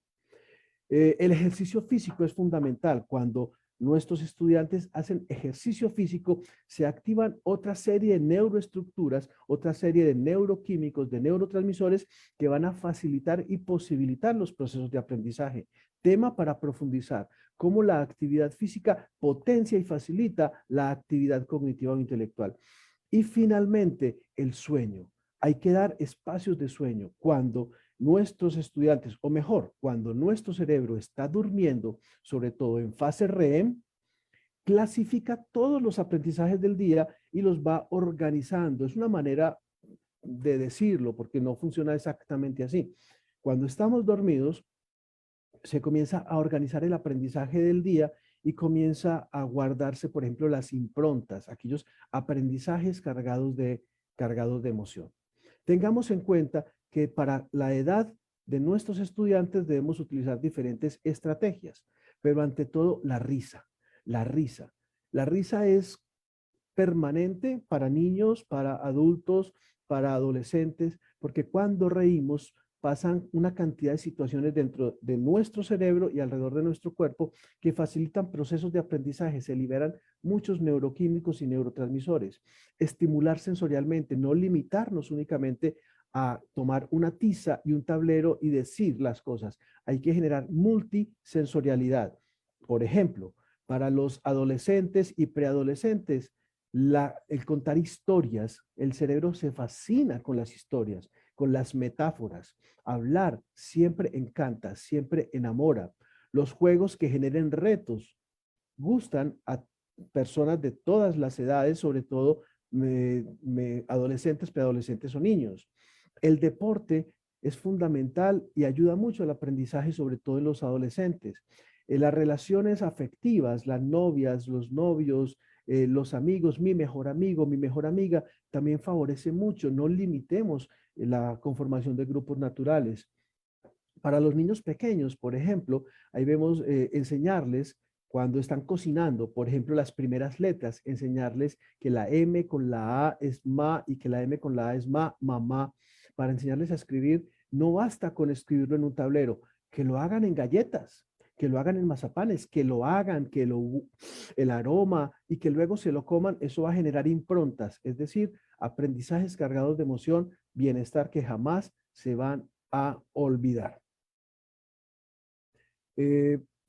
El ejercicio físico es fundamental. Cuando nuestros estudiantes hacen ejercicio físico, se activan otra serie de neuroestructuras, otra serie de neuroquímicos, de neurotransmisores que van a facilitar y posibilitar los procesos de aprendizaje. Tema para profundizar, cómo la actividad física potencia y facilita la actividad cognitiva o intelectual. Y finalmente, el sueño. Hay que dar espacios de sueño. Cuando nuestros estudiantes, o mejor, cuando nuestro cerebro está durmiendo, sobre todo en fase REM, clasifica todos los aprendizajes del día y los va organizando. Es una manera de decirlo porque no funciona exactamente así. Cuando estamos dormidos, se comienza a organizar el aprendizaje del día y comienza a guardarse, por ejemplo, las improntas, aquellos aprendizajes cargados de emoción. Tengamos en cuenta que para la edad de nuestros estudiantes debemos utilizar diferentes estrategias, pero ante todo la risa, la risa. La risa es permanente para niños, para adultos, para adolescentes, porque cuando reímos pasan una cantidad de situaciones dentro de nuestro cerebro y alrededor de nuestro cuerpo que facilitan procesos de aprendizaje. Se liberan muchos neuroquímicos y neurotransmisores. Estimular sensorialmente, no limitarnos únicamente a tomar una tiza y un tablero y decir las cosas. Hay que generar multisensorialidad. Por ejemplo, para los adolescentes y preadolescentes, el contar historias, el cerebro se fascina con las historias, con las metáforas. Hablar siempre encanta, siempre enamora. Los juegos que generen retos gustan a personas de todas las edades, sobre todo adolescentes, preadolescentes o niños. El deporte es fundamental y ayuda mucho al aprendizaje, sobre todo en los adolescentes. Las relaciones afectivas, las novias, los novios, los amigos, mi mejor amigo, mi mejor amiga, también favorece mucho. No limitemos la conformación de grupos naturales. Para los niños pequeños, por ejemplo, ahí vemos enseñarles cuando están cocinando, por ejemplo, las primeras letras, enseñarles que la M con la A es ma y que la M con la A es ma, mamá, para enseñarles a escribir. No basta con escribirlo en un tablero, que lo hagan en galletas, que lo hagan en mazapanes, que lo hagan, el aroma y que luego se lo coman. Eso va a generar improntas, es decir, aprendizajes cargados de emoción, bienestar que jamás se van a olvidar.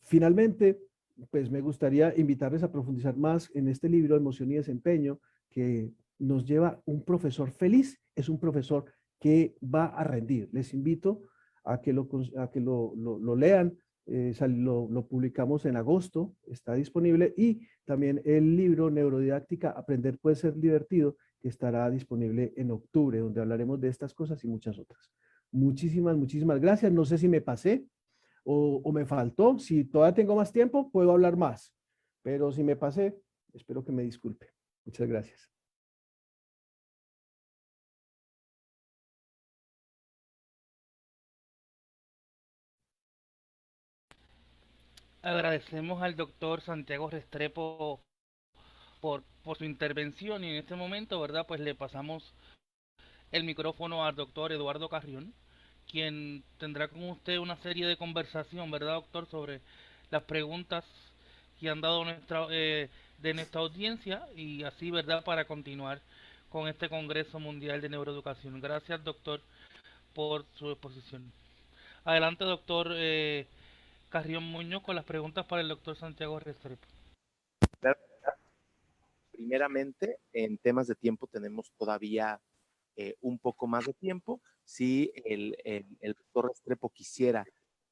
Finalmente, pues me gustaría invitarles a profundizar más en este libro, Emoción y Desempeño, que nos lleva un profesor feliz, es un profesor que va a rendir. Les invito a que lo lean. Lo publicamos en agosto, está disponible, y también el libro Neurodidáctica, Aprender puede ser divertido, que estará disponible en octubre, donde hablaremos de estas cosas y muchas otras. Muchísimas gracias. No sé si me pasé o me faltó. Si todavía tengo más tiempo, puedo hablar más, pero si me pasé, espero que me disculpe. Muchas gracias. Agradecemos al doctor Santiago Restrepo por su intervención y en este momento, ¿verdad? Pues le pasamos el micrófono al doctor Eduardo Carrión, quien tendrá con usted una serie de conversación, ¿verdad, doctor? Sobre las preguntas que han dado de nuestra audiencia y así, ¿verdad? Para continuar con este Congreso Mundial de Neuroeducación. Gracias, doctor, por su exposición. Adelante, doctor Carrión Muñoz, con las preguntas para el doctor Santiago Restrepo. Primeramente, en temas de tiempo tenemos todavía un poco más de tiempo. Si el doctor Restrepo quisiera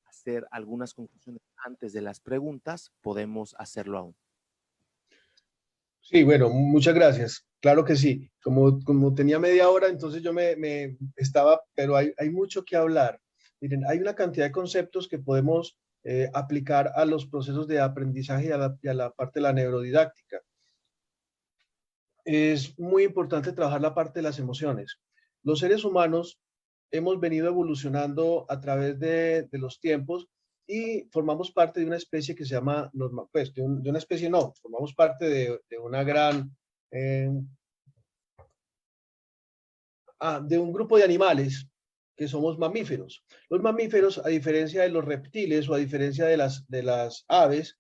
hacer algunas conclusiones antes de las preguntas, podemos hacerlo aún. Sí, bueno, muchas gracias. Claro que sí. Como tenía media hora, entonces yo me estaba, pero hay mucho que hablar. Miren, hay una cantidad de conceptos que podemos aplicar a los procesos de aprendizaje y a la parte de la neurodidáctica. Es muy importante trabajar la parte de las emociones. Los seres humanos hemos venido evolucionando a través de los tiempos y formamos parte de una especie que se llama, pues de una especie no, formamos parte de una gran, de un grupo de animales que somos mamíferos. Los mamíferos, a diferencia de los reptiles o a diferencia de las aves,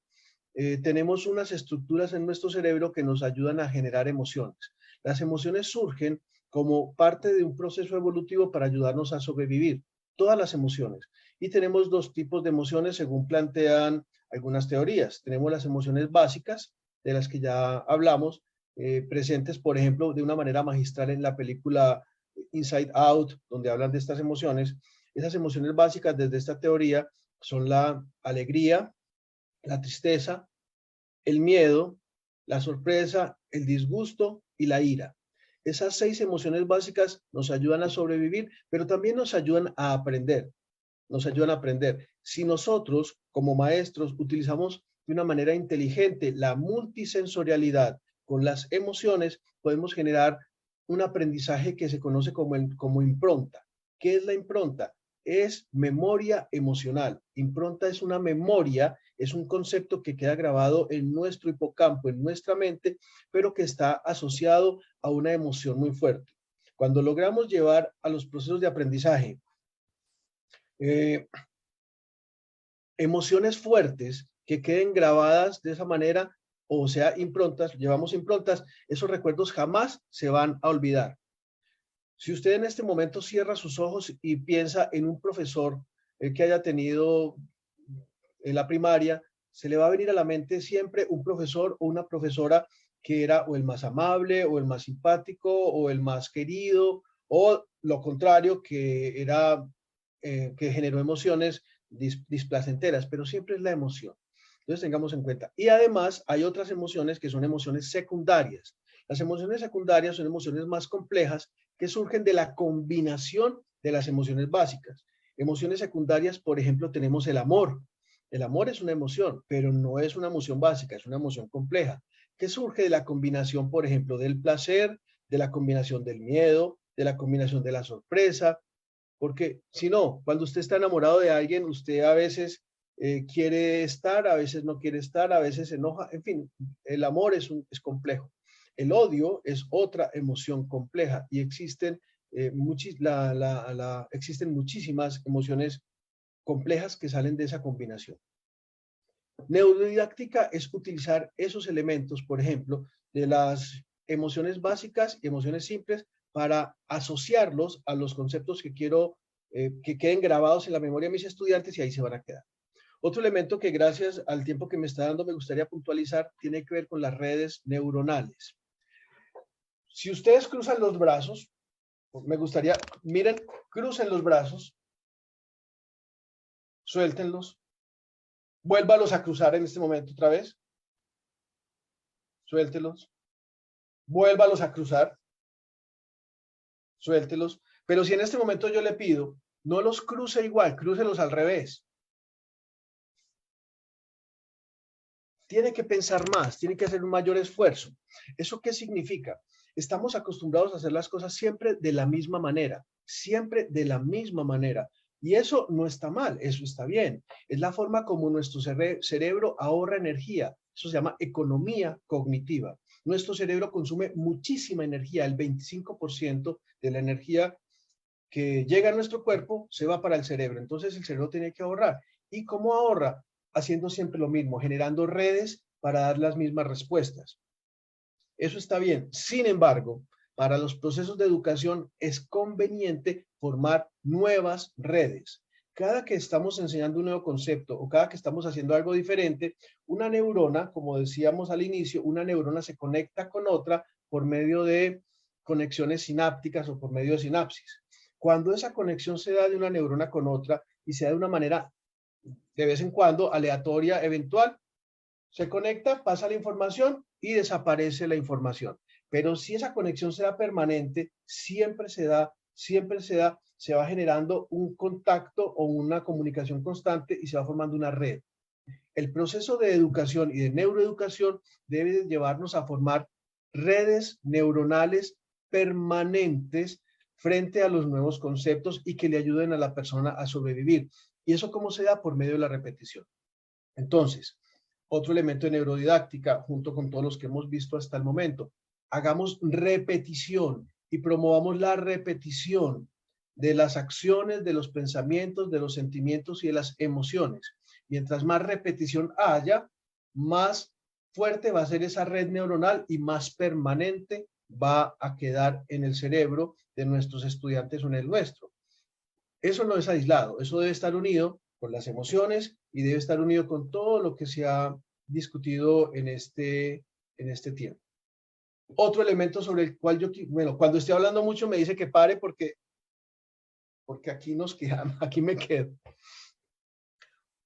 tenemos unas estructuras en nuestro cerebro que nos ayudan a generar emociones. Las emociones surgen como parte de un proceso evolutivo para ayudarnos a sobrevivir, todas las emociones. Y tenemos dos tipos de emociones según plantean algunas teorías. Tenemos las emociones básicas, de las que ya hablamos, presentes, por ejemplo, de una manera magistral en la película Inside Out, donde hablan de estas emociones. Esas emociones básicas desde esta teoría son la alegría, la tristeza, el miedo, la sorpresa, el disgusto y la ira. Esas 6 emociones básicas nos ayudan a sobrevivir, pero también nos ayudan a aprender. Nos ayudan a aprender. Si nosotros, como maestros, utilizamos de una manera inteligente la multisensorialidad con las emociones, podemos generar un aprendizaje que se conoce como impronta. ¿Qué es la impronta? Es memoria emocional. Impronta es una memoria, es un concepto que queda grabado en nuestro hipocampo, en nuestra mente, pero que está asociado a una emoción muy fuerte. Cuando logramos llevar a los procesos de aprendizaje emociones fuertes que queden grabadas de esa manera, o sea, improntas, llevamos improntas, esos recuerdos jamás se van a olvidar. Si usted en este momento cierra sus ojos y piensa en un profesor que haya tenido en la primaria, se le va a venir a la mente siempre un profesor o una profesora que era o el más amable, o el más simpático, o el más querido, o lo contrario, que era que generó emociones displacenteras, pero siempre es la emoción. Entonces tengamos en cuenta. Y además hay otras emociones que son emociones secundarias. Las emociones secundarias son emociones más complejas que surgen de la combinación de las emociones básicas. Emociones secundarias, por ejemplo, tenemos el amor. El amor es una emoción, pero no es una emoción básica, es una emoción compleja, que surge de la combinación, por ejemplo, del placer, de la combinación del miedo, de la combinación de la sorpresa, porque si no, cuando usted está enamorado de alguien, usted a veces quiere estar, a veces no quiere estar, a veces se enoja, en fin, el amor es complejo. El odio es otra emoción compleja y existen, existen muchísimas emociones complejas que salen de esa combinación. Neurodidáctica es utilizar esos elementos, por ejemplo, de las emociones básicas y emociones simples para asociarlos a los conceptos que quiero que queden grabados en la memoria de mis estudiantes y ahí se van a quedar. Otro elemento que gracias al tiempo que me está dando me gustaría puntualizar tiene que ver con las redes neuronales. Si ustedes cruzan los brazos, me gustaría, miren, crucen los brazos, suéltenlos, vuélvalos a cruzar en este momento otra vez, suéltelos, vuélvalos a cruzar, suéltelos, pero si en este momento yo le pido, no los cruce igual, crúcelos al revés. Tiene que pensar más, tiene que hacer un mayor esfuerzo. ¿Eso qué significa? Estamos acostumbrados a hacer las cosas siempre de la misma manera, siempre de la misma manera. Y eso no está mal, eso está bien. Es la forma como nuestro cerebro ahorra energía. Eso se llama economía cognitiva. Nuestro cerebro consume muchísima energía, el 25% de la energía que llega a nuestro cuerpo se va para el cerebro. Entonces el cerebro tiene que ahorrar. ¿Y cómo ahorra? Haciendo siempre lo mismo, generando redes para dar las mismas respuestas. Eso está bien. Sin embargo, para los procesos de educación es conveniente formar nuevas redes. Cada que estamos enseñando un nuevo concepto o cada que estamos haciendo algo diferente, una neurona, como decíamos al inicio, una neurona se conecta con otra por medio de conexiones sinápticas o por medio de sinapsis. Cuando esa conexión se da de una neurona con otra y se da de una manera de vez en cuando aleatoria, eventual, se conecta, pasa la información y desaparece la información. Pero si esa conexión será permanente, siempre se va generando un contacto o una comunicación constante y se va formando una red. El proceso de educación y de neuroeducación debe llevarnos a formar redes neuronales permanentes frente a los nuevos conceptos y que le ayuden a la persona a sobrevivir. ¿Y eso cómo se da? Por medio de la repetición. Entonces, otro elemento de neurodidáctica, junto con todos los que hemos visto hasta el momento, hagamos repetición y promovamos la repetición de las acciones, de los pensamientos, de los sentimientos y de las emociones. Mientras más repetición haya, más fuerte va a ser esa red neuronal y más permanente va a quedar en el cerebro de nuestros estudiantes o en el nuestro. Eso no es aislado, eso debe estar unido con las emociones y debe estar unido con todo lo que se ha discutido en este tiempo. Otro elemento sobre el cual bueno, cuando estoy hablando mucho me dice que pare porque aquí nos quedamos, aquí me quedo.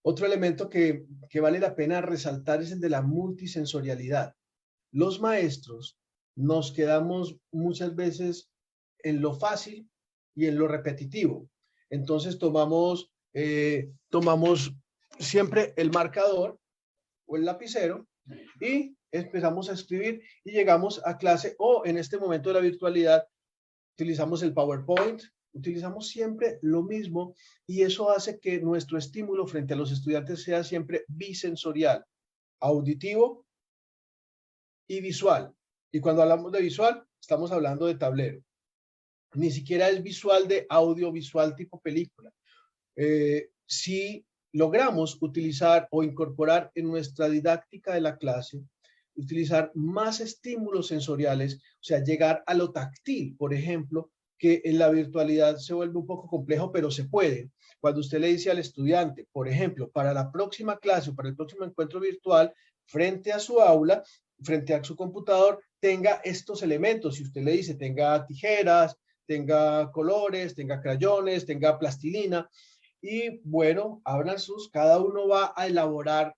Otro elemento que vale la pena resaltar es el de la multisensorialidad. Los maestros nos quedamos muchas veces en lo fácil y en lo repetitivo. Entonces tomamos siempre el marcador o el lapicero y empezamos a escribir y llegamos a clase, o en este momento de la virtualidad utilizamos el PowerPoint, utilizamos siempre lo mismo, y eso hace que nuestro estímulo frente a los estudiantes sea siempre bisensorial, auditivo y visual. Y cuando hablamos de visual, estamos hablando de tablero. Ni siquiera es visual de audiovisual tipo película. Si logramos utilizar o incorporar en nuestra didáctica de la clase, utilizar más estímulos sensoriales, o sea, llegar a lo táctil, por ejemplo, que en la virtualidad se vuelve un poco complejo, pero se puede. Cuando usted le dice al estudiante, por ejemplo, para la próxima clase o para el próximo encuentro virtual, frente a su aula, frente a su computador, tenga estos elementos. Si usted le dice, tenga tijeras, tenga colores, tenga crayones, tenga plastilina, y bueno, abran cada uno va a elaborar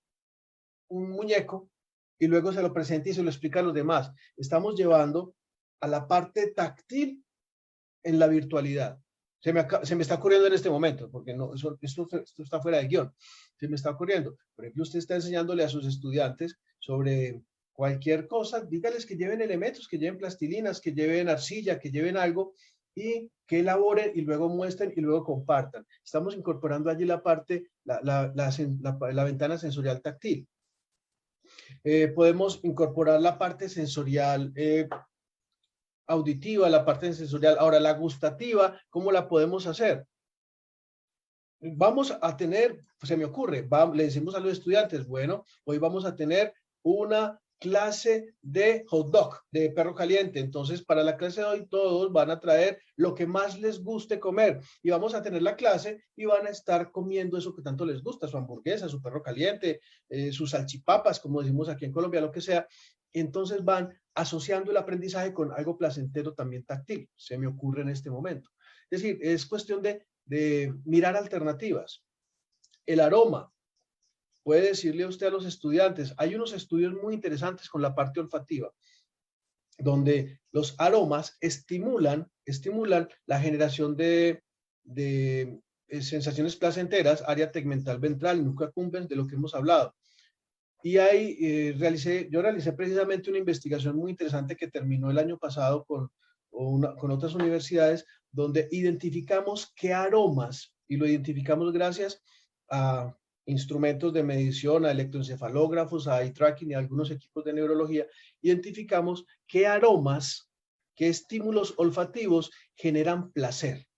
un muñeco y luego se lo presenta y se lo explica a los demás. Estamos llevando a la parte táctil en la virtualidad. Se me está ocurriendo en este momento, porque no, esto está fuera de guión. Se me está ocurriendo. Por ejemplo, usted está enseñándole a sus estudiantes sobre cualquier cosa, dígales que lleven elementos, que lleven plastilinas, que lleven arcilla, que lleven algo, y que elaboren y luego muestren y luego compartan. Estamos incorporando allí la parte, la ventana sensorial táctil. Podemos incorporar la parte sensorial auditiva, la parte sensorial. Ahora, la gustativa, ¿cómo la podemos hacer? Vamos a tener, se me ocurre, le decimos a los estudiantes, bueno, hoy vamos a tener una clase de hot dog, de perro caliente. Entonces, para la clase de hoy, todos van a traer lo que más les guste comer. Y vamos a tener la clase y van a estar comiendo eso que tanto les gusta, su hamburguesa, su perro caliente, sus salchipapas, como decimos aquí en Colombia, lo que sea. Entonces van asociando el aprendizaje con algo placentero también táctil. Se me ocurre en este momento. Es decir, es cuestión de mirar alternativas. El aroma. Puede decirle usted a los estudiantes, hay unos estudios muy interesantes con la parte olfativa, donde los aromas estimulan la generación de sensaciones placenteras, área tegmental ventral, núcleo accumbens, de lo que hemos hablado. Y ahí yo realicé precisamente una investigación muy interesante que terminó el año pasado con otras universidades, donde identificamos qué aromas, y lo identificamos gracias a instrumentos de medición, a electroencefalógrafos, a eye tracking y a algunos equipos de neurología, identificamos qué aromas, qué estímulos olfativos generan placer.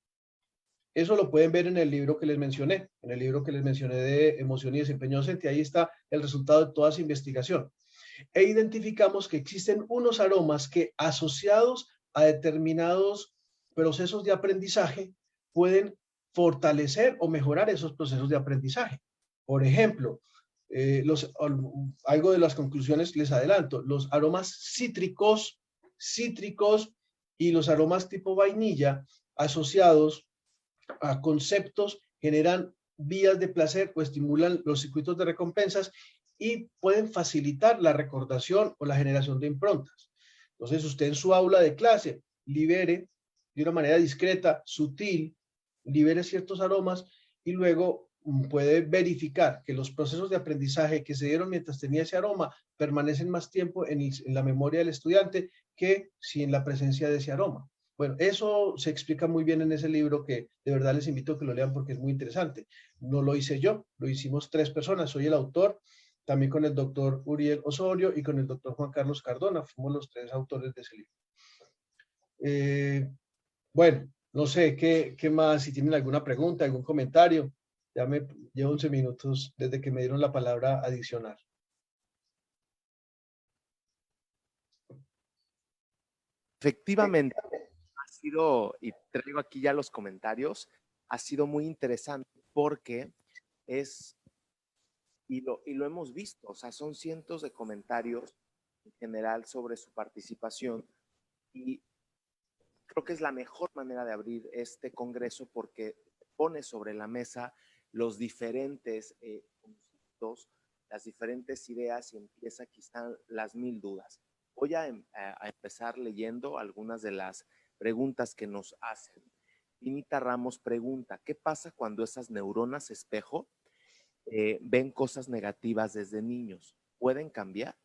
Eso lo pueden ver en el libro que les mencioné, de Emoción y Desempeño Docente. Ahí está el resultado de toda esa investigación. E identificamos que existen unos aromas que, asociados a determinados procesos de aprendizaje, pueden fortalecer o mejorar esos procesos de aprendizaje. Por ejemplo, algo de las conclusiones les adelanto, los aromas cítricos y los aromas tipo vainilla asociados a conceptos generan vías de placer o estimulan los circuitos de recompensas y pueden facilitar la recordación o la generación de improntas. Entonces, usted en su aula de clase libere de una manera discreta, sutil, libere ciertos aromas y luego puede verificar que los procesos de aprendizaje que se dieron mientras tenía ese aroma permanecen más tiempo en la memoria del estudiante que si en la presencia de ese aroma. Bueno, eso se explica muy bien en ese libro, que de verdad les invito a que lo lean porque es muy interesante. No lo hice yo, lo hicimos 3 personas. Soy el autor, también con el doctor Uriel Osorio y con el doctor Juan Carlos Cardona. Fuimos los 3 autores de ese libro. Bueno, no sé, ¿qué más? Si tienen alguna pregunta, algún comentario. Ya me llevo 11 minutos desde que me dieron la palabra adicional. Efectivamente, ha sido, y traigo aquí ya los comentarios, ha sido muy interesante porque es, y lo hemos visto, o sea, son cientos de comentarios en general sobre su participación y creo que es la mejor manera de abrir este congreso porque pone sobre la mesa los diferentes conceptos, las diferentes ideas y empieza quizá las 1000 dudas. Voy a empezar leyendo algunas de las preguntas que nos hacen. Pinita Ramos pregunta, ¿qué pasa cuando esas neuronas espejo ven cosas negativas desde niños? ¿Pueden cambiar?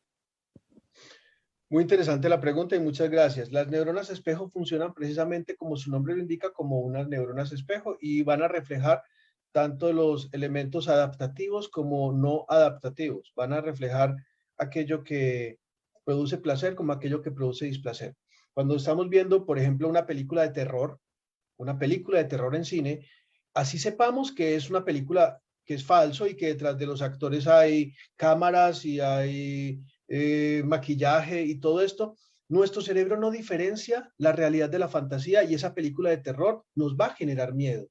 Muy interesante la pregunta y muchas gracias. Las neuronas espejo funcionan precisamente como su nombre lo indica, como unas neuronas espejo y van a reflejar tanto los elementos adaptativos como no adaptativos. Van a reflejar aquello que produce placer como aquello que produce displacer. Cuando estamos viendo, por ejemplo, una película de terror en cine, así sepamos que es una película que es falso y que detrás de los actores hay cámaras y hay maquillaje y todo esto, nuestro cerebro no diferencia la realidad de la fantasía y esa película de terror nos va a generar miedo.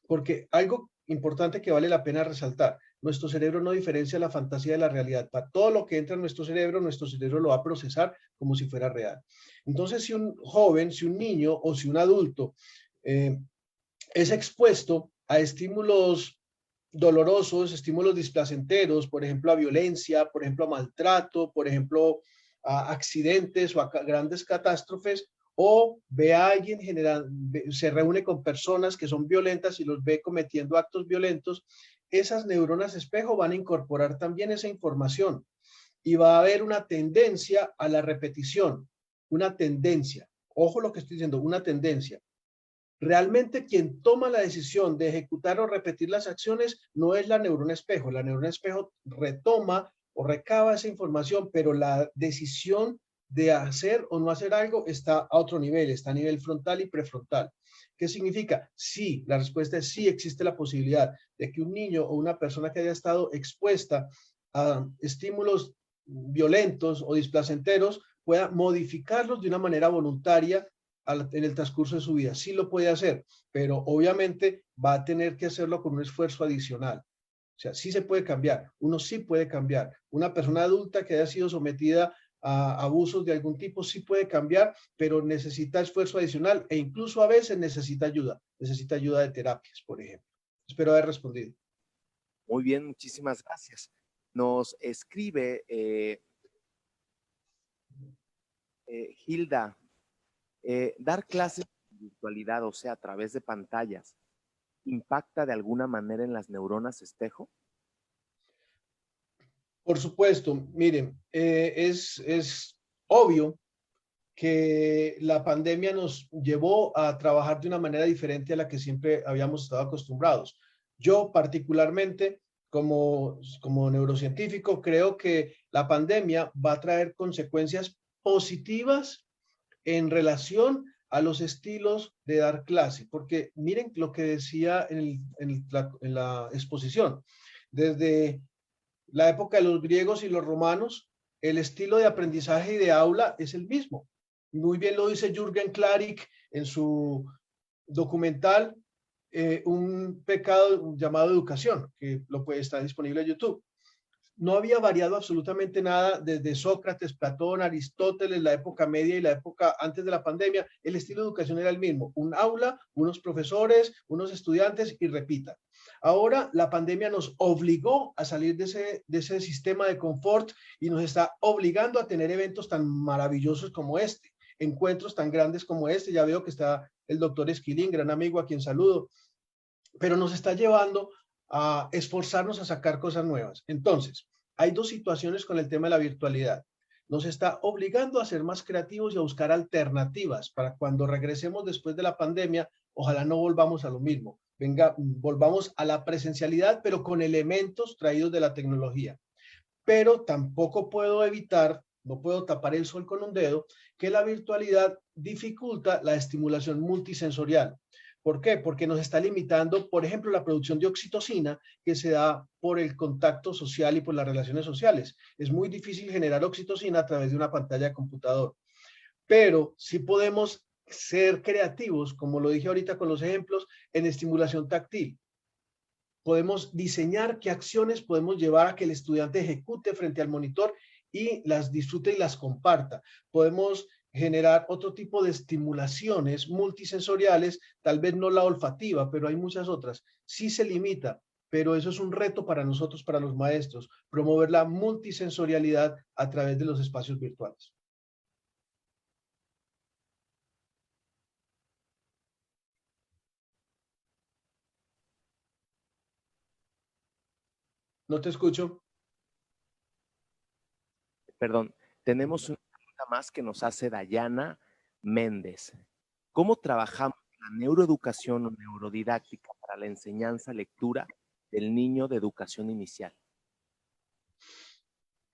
Porque algo importante que vale la pena resaltar, nuestro cerebro no diferencia la fantasía de la realidad. Para todo lo que entra en nuestro cerebro lo va a procesar como si fuera real. Entonces, si un joven, si un niño o si un adulto es expuesto a estímulos dolorosos, estímulos displacenteros, por ejemplo, a violencia, por ejemplo, a maltrato, por ejemplo, a accidentes o a grandes catástrofes, o ve a alguien se reúne con personas que son violentas y los ve cometiendo actos violentos, esas neuronas espejo van a incorporar también esa información y va a haber una tendencia a la repetición, una tendencia. Ojo lo que estoy diciendo, una tendencia. Realmente quien toma la decisión de ejecutar o repetir las acciones no es la neurona espejo. La neurona espejo retoma o recaba esa información, pero la decisión de hacer o no hacer algo está a otro nivel, está a nivel frontal y prefrontal. ¿Qué significa? Sí, la respuesta es sí, existe la posibilidad de que un niño o una persona que haya estado expuesta a estímulos violentos o displacenteros pueda modificarlos de una manera voluntaria en el transcurso de su vida. Sí lo puede hacer, pero obviamente va a tener que hacerlo con un esfuerzo adicional. O sea, sí se puede cambiar, uno sí puede cambiar. Una persona adulta que haya sido sometida a abusos de algún tipo sí puede cambiar, pero necesita esfuerzo adicional e incluso a veces necesita ayuda de terapias, por ejemplo. Espero haber respondido. Muy bien, muchísimas gracias. Nos escribe Hilda, dar clases de virtualidad, o sea, a través de pantallas, ¿impacta de alguna manera en las neuronas espejo? Por supuesto, miren, es obvio que la pandemia nos llevó a trabajar de una manera diferente a la que siempre habíamos estado acostumbrados. Yo particularmente, como neurocientífico, creo que la pandemia va a traer consecuencias positivas en relación a los estilos de dar clase, porque miren lo que decía en la exposición. Desde la época de los griegos y los romanos, el estilo de aprendizaje y de aula es el mismo. Muy bien lo dice Jürgen Klarik en su documental Un pecado llamado educación, que está disponible en YouTube. No había variado absolutamente nada desde Sócrates, Platón, Aristóteles, la época media y la época antes de la pandemia. El estilo de educación era el mismo, un aula, unos profesores, unos estudiantes y repita. Ahora la pandemia nos obligó a salir de ese sistema de confort y nos está obligando a tener eventos tan maravillosos como este, encuentros tan grandes como este. Ya veo que está el doctor Esquilín, gran amigo a quien saludo, pero nos está llevando a esforzarnos a sacar cosas nuevas. Entonces, hay dos situaciones con el tema de la virtualidad. Nos está obligando a ser más creativos y a buscar alternativas para cuando regresemos después de la pandemia, ojalá no volvamos a lo mismo. Volvamos a la presencialidad, pero con elementos traídos de la tecnología. Pero tampoco puedo evitar, no puedo tapar el sol con un dedo, que la virtualidad dificulta la estimulación multisensorial. ¿Por qué? Porque nos está limitando, por ejemplo, la producción de oxitocina que se da por el contacto social y por las relaciones sociales. Es muy difícil generar oxitocina a través de una pantalla de computador. pero sí podemos ser creativos, como lo dije ahorita con los ejemplos, en estimulación táctil. Podemos diseñar qué acciones podemos llevar a que el estudiante ejecute frente al monitor y las disfrute y las comparta. Podemos generar otro tipo de estimulaciones multisensoriales, tal vez no la olfativa, pero hay muchas otras. Sí se limita, pero eso es un reto para nosotros, para los maestros, promover la multisensorialidad a través de los espacios virtuales. No te escucho. Perdón, tenemos una pregunta más que nos hace Dayana Méndez. ¿Cómo trabajamos la neuroeducación o neurodidáctica para la enseñanza lectura del niño de educación inicial?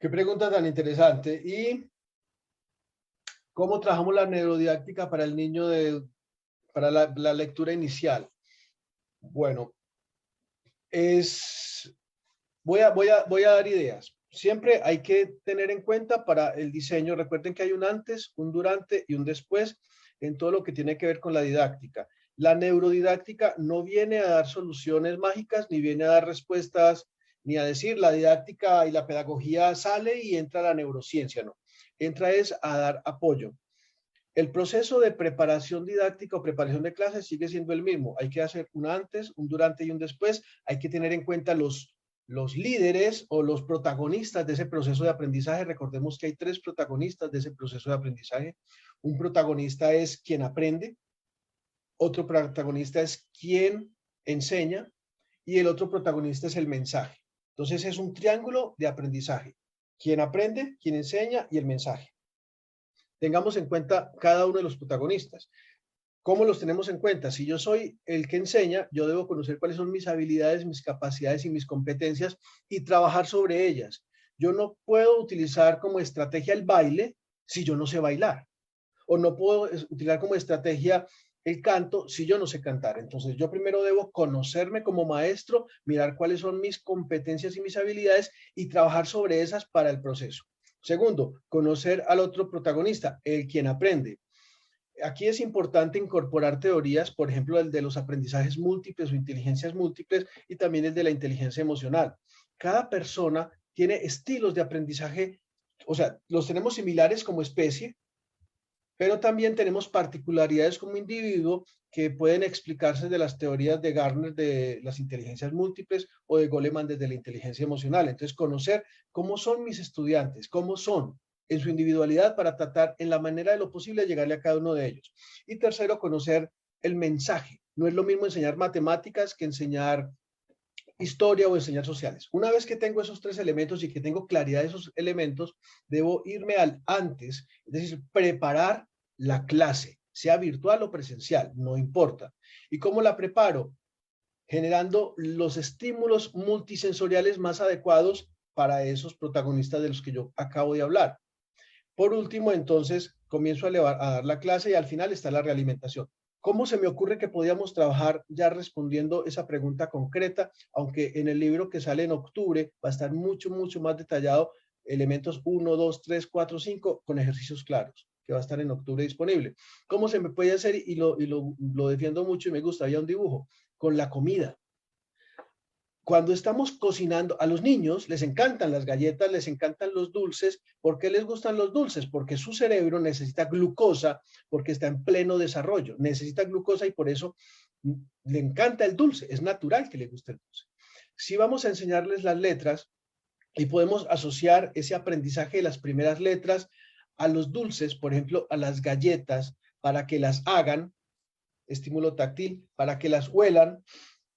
Qué pregunta tan interesante. ¿Y cómo trabajamos la neurodidáctica para el niño para la lectura inicial? Bueno, voy a dar ideas. Siempre hay que tener en cuenta para el diseño, recuerden que hay un antes, un durante y un después en todo lo que tiene que ver con la didáctica. La neurodidáctica no viene a dar soluciones mágicas, ni viene a dar respuestas, ni a decir la didáctica y la pedagogía sale y entra la neurociencia, no. Entra es a dar apoyo. El proceso de preparación didáctica o preparación de clases sigue siendo el mismo. Hay que hacer un antes, un durante y un después. Hay que tener en cuenta los líderes o los protagonistas de ese proceso de aprendizaje. Recordemos que hay 3 protagonistas de ese proceso de aprendizaje. Un protagonista es quien aprende, otro protagonista es quien enseña y el otro protagonista es el mensaje. Entonces es un triángulo de aprendizaje. Quien aprende, quien enseña y el mensaje. Tengamos en cuenta cada uno de los protagonistas. ¿Cómo los tenemos en cuenta? Si yo soy el que enseña, yo debo conocer cuáles son mis habilidades, mis capacidades y mis competencias y trabajar sobre ellas. Yo no puedo utilizar como estrategia el baile si yo no sé bailar. O no puedo utilizar como estrategia el canto si yo no sé cantar. Entonces yo primero debo conocerme como maestro, mirar cuáles son mis competencias y mis habilidades y trabajar sobre esas para el proceso. Segundo, conocer al otro protagonista, el quien aprende. Aquí es importante incorporar teorías, por ejemplo, el de los aprendizajes múltiples o inteligencias múltiples y también el de la inteligencia emocional. Cada persona tiene estilos de aprendizaje, o sea, los tenemos similares como especie, pero también tenemos particularidades como individuo que pueden explicarse de las teorías de Gardner de las inteligencias múltiples o de Goleman desde la inteligencia emocional. Entonces, conocer cómo son mis estudiantes, cómo son en su individualidad para tratar en la manera de lo posible de llegarle a cada uno de ellos. Y tercero, conocer el mensaje. No es lo mismo enseñar matemáticas que enseñar historia o enseñar sociales. Una vez que tengo esos 3 elementos y que tengo claridad de esos elementos, debo irme al antes, es decir, preparar la clase, sea virtual o presencial, no importa. ¿Y cómo la preparo? Generando los estímulos multisensoriales más adecuados para esos protagonistas de los que yo acabo de hablar. Por último, entonces, comienzo a dar la clase y al final está la realimentación. ¿Cómo se me ocurre que podíamos trabajar ya respondiendo esa pregunta concreta? Aunque en el libro que sale en octubre va a estar mucho más detallado, elementos 1, 2, 3, 4, 5, con ejercicios claros, que va a estar en octubre disponible. ¿Cómo se me puede hacer? Y lo defiendo mucho y me gusta, había un dibujo, con la comida. Cuando estamos cocinando, a los niños les encantan las galletas, les encantan los dulces. ¿Por qué les gustan los dulces? Porque su cerebro necesita glucosa, porque está en pleno desarrollo. Necesita glucosa y por eso le encanta el dulce. Es natural que le guste el dulce. Si vamos a enseñarles las letras y podemos asociar ese aprendizaje de las primeras letras a los dulces, por ejemplo, a las galletas, para que las hagan, estímulo táctil, para que las huelan,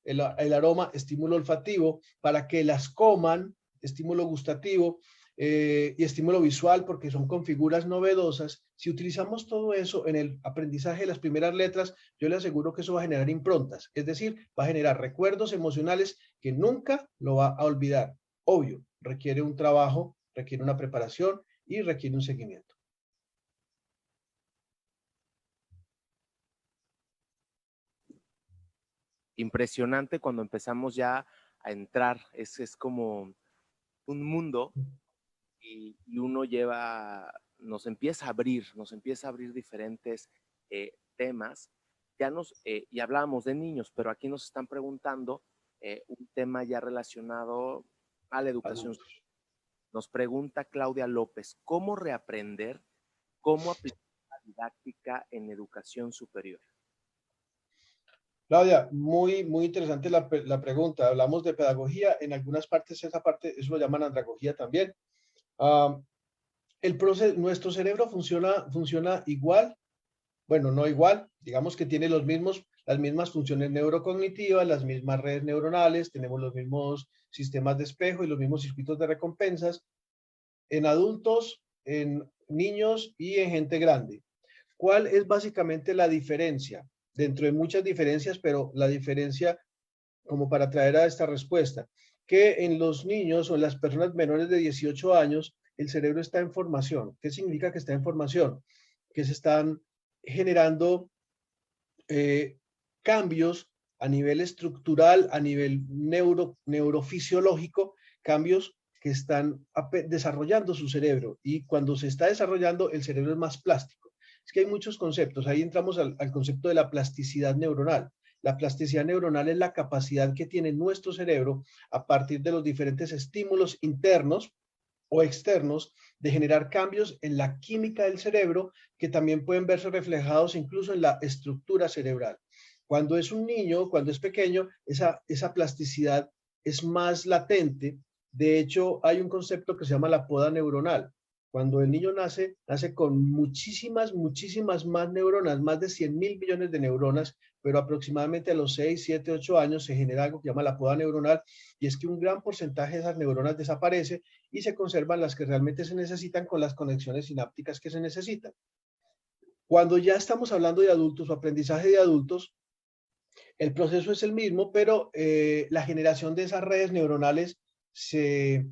el aroma, estímulo olfativo, para que las coman, estímulo gustativo, y estímulo visual, porque son con figuras novedosas. Si utilizamos todo eso en el aprendizaje de las primeras letras, yo le aseguro que eso va a generar improntas, es decir, va a generar recuerdos emocionales que nunca lo va a olvidar. Obvio, requiere un trabajo, requiere una preparación y requiere un seguimiento. Impresionante cuando empezamos ya a entrar, es como un mundo y uno lleva nos empieza a abrir diferentes temas. Y hablábamos de niños, pero aquí nos están preguntando un tema ya relacionado a la educación. Nos pregunta Claudia López, ¿cómo reaprender, cómo aplicar la didáctica en educación superior? Claudia, muy interesante la pregunta. Hablamos de pedagogía, en algunas partes esa parte, eso lo llaman andragogía también. Nuestro cerebro funciona igual, bueno, no igual, digamos que tiene las mismas funciones neurocognitivas, las mismas redes neuronales, tenemos los mismos sistemas de espejo y los mismos circuitos de recompensas en adultos, en niños y en gente grande. ¿Cuál es básicamente la diferencia? Dentro de muchas diferencias, pero la diferencia como para traer a esta respuesta, que en los niños o en las personas menores de 18 años, el cerebro está en formación. ¿Qué significa que está en formación? Que se están generando cambios a nivel estructural, a nivel neurofisiológico, cambios que están desarrollando su cerebro. Y cuando se está desarrollando, el cerebro es más plástico. Es que hay muchos conceptos. Ahí entramos al concepto de la plasticidad neuronal. La plasticidad neuronal es la capacidad que tiene nuestro cerebro a partir de los diferentes estímulos internos o externos de generar cambios en la química del cerebro que también pueden verse reflejados incluso en la estructura cerebral. Cuando es un niño, cuando es pequeño, esa plasticidad es más latente. De hecho, hay un concepto que se llama la poda neuronal. Cuando el niño nace con muchísimas más neuronas, más de 100.000 millones de neuronas, pero aproximadamente a los 6, 7, 8 años se genera algo que se llama la poda neuronal, y es que un gran porcentaje de esas neuronas desaparece y se conservan las que realmente se necesitan con las conexiones sinápticas que se necesitan. Cuando ya estamos hablando de adultos o aprendizaje de adultos, el proceso es el mismo, pero la generación de esas redes neuronales se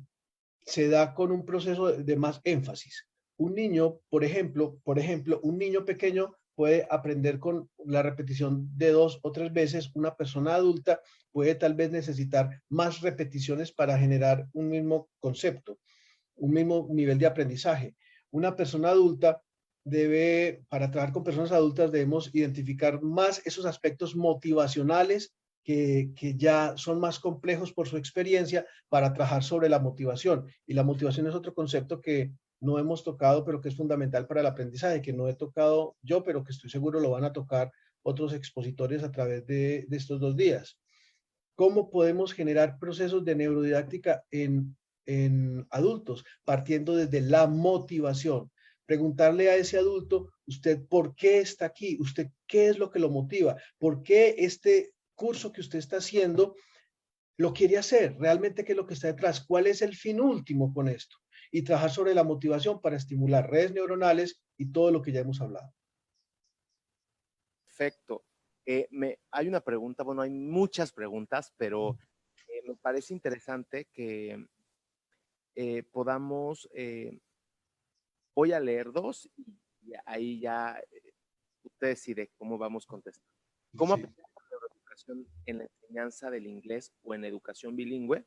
da con un proceso de más énfasis. Un niño, por ejemplo, un niño pequeño puede aprender con la repetición de 2 o 3 veces. Una persona adulta puede tal vez necesitar más repeticiones para generar un mismo concepto, un mismo nivel de aprendizaje. Una persona adulta para trabajar con personas adultas debemos identificar más esos aspectos motivacionales que ya son más complejos por su experiencia para trabajar sobre la motivación. Y la motivación es otro concepto que no hemos tocado, pero que es fundamental para el aprendizaje, que no he tocado yo, pero que estoy seguro lo van a tocar otros expositores a través de estos 2 días. ¿Cómo podemos generar procesos de neurodidáctica en adultos? Partiendo desde la motivación. Preguntarle a ese adulto, ¿usted por qué está aquí? ¿Usted qué es lo que lo motiva? ¿Por qué este curso que usted está haciendo lo quiere hacer? ¿Realmente qué es lo que está detrás? ¿Cuál es el fin último con esto? Y trabajar sobre la motivación para estimular redes neuronales y todo lo que ya hemos hablado. Perfecto. Hay una pregunta, bueno, hay muchas preguntas, pero me parece interesante que podamos, voy a leer 2 y ahí ya usted decide cómo vamos contestando. ¿Cómo aplicar la neuroeducación en la enseñanza del inglés o en educación bilingüe?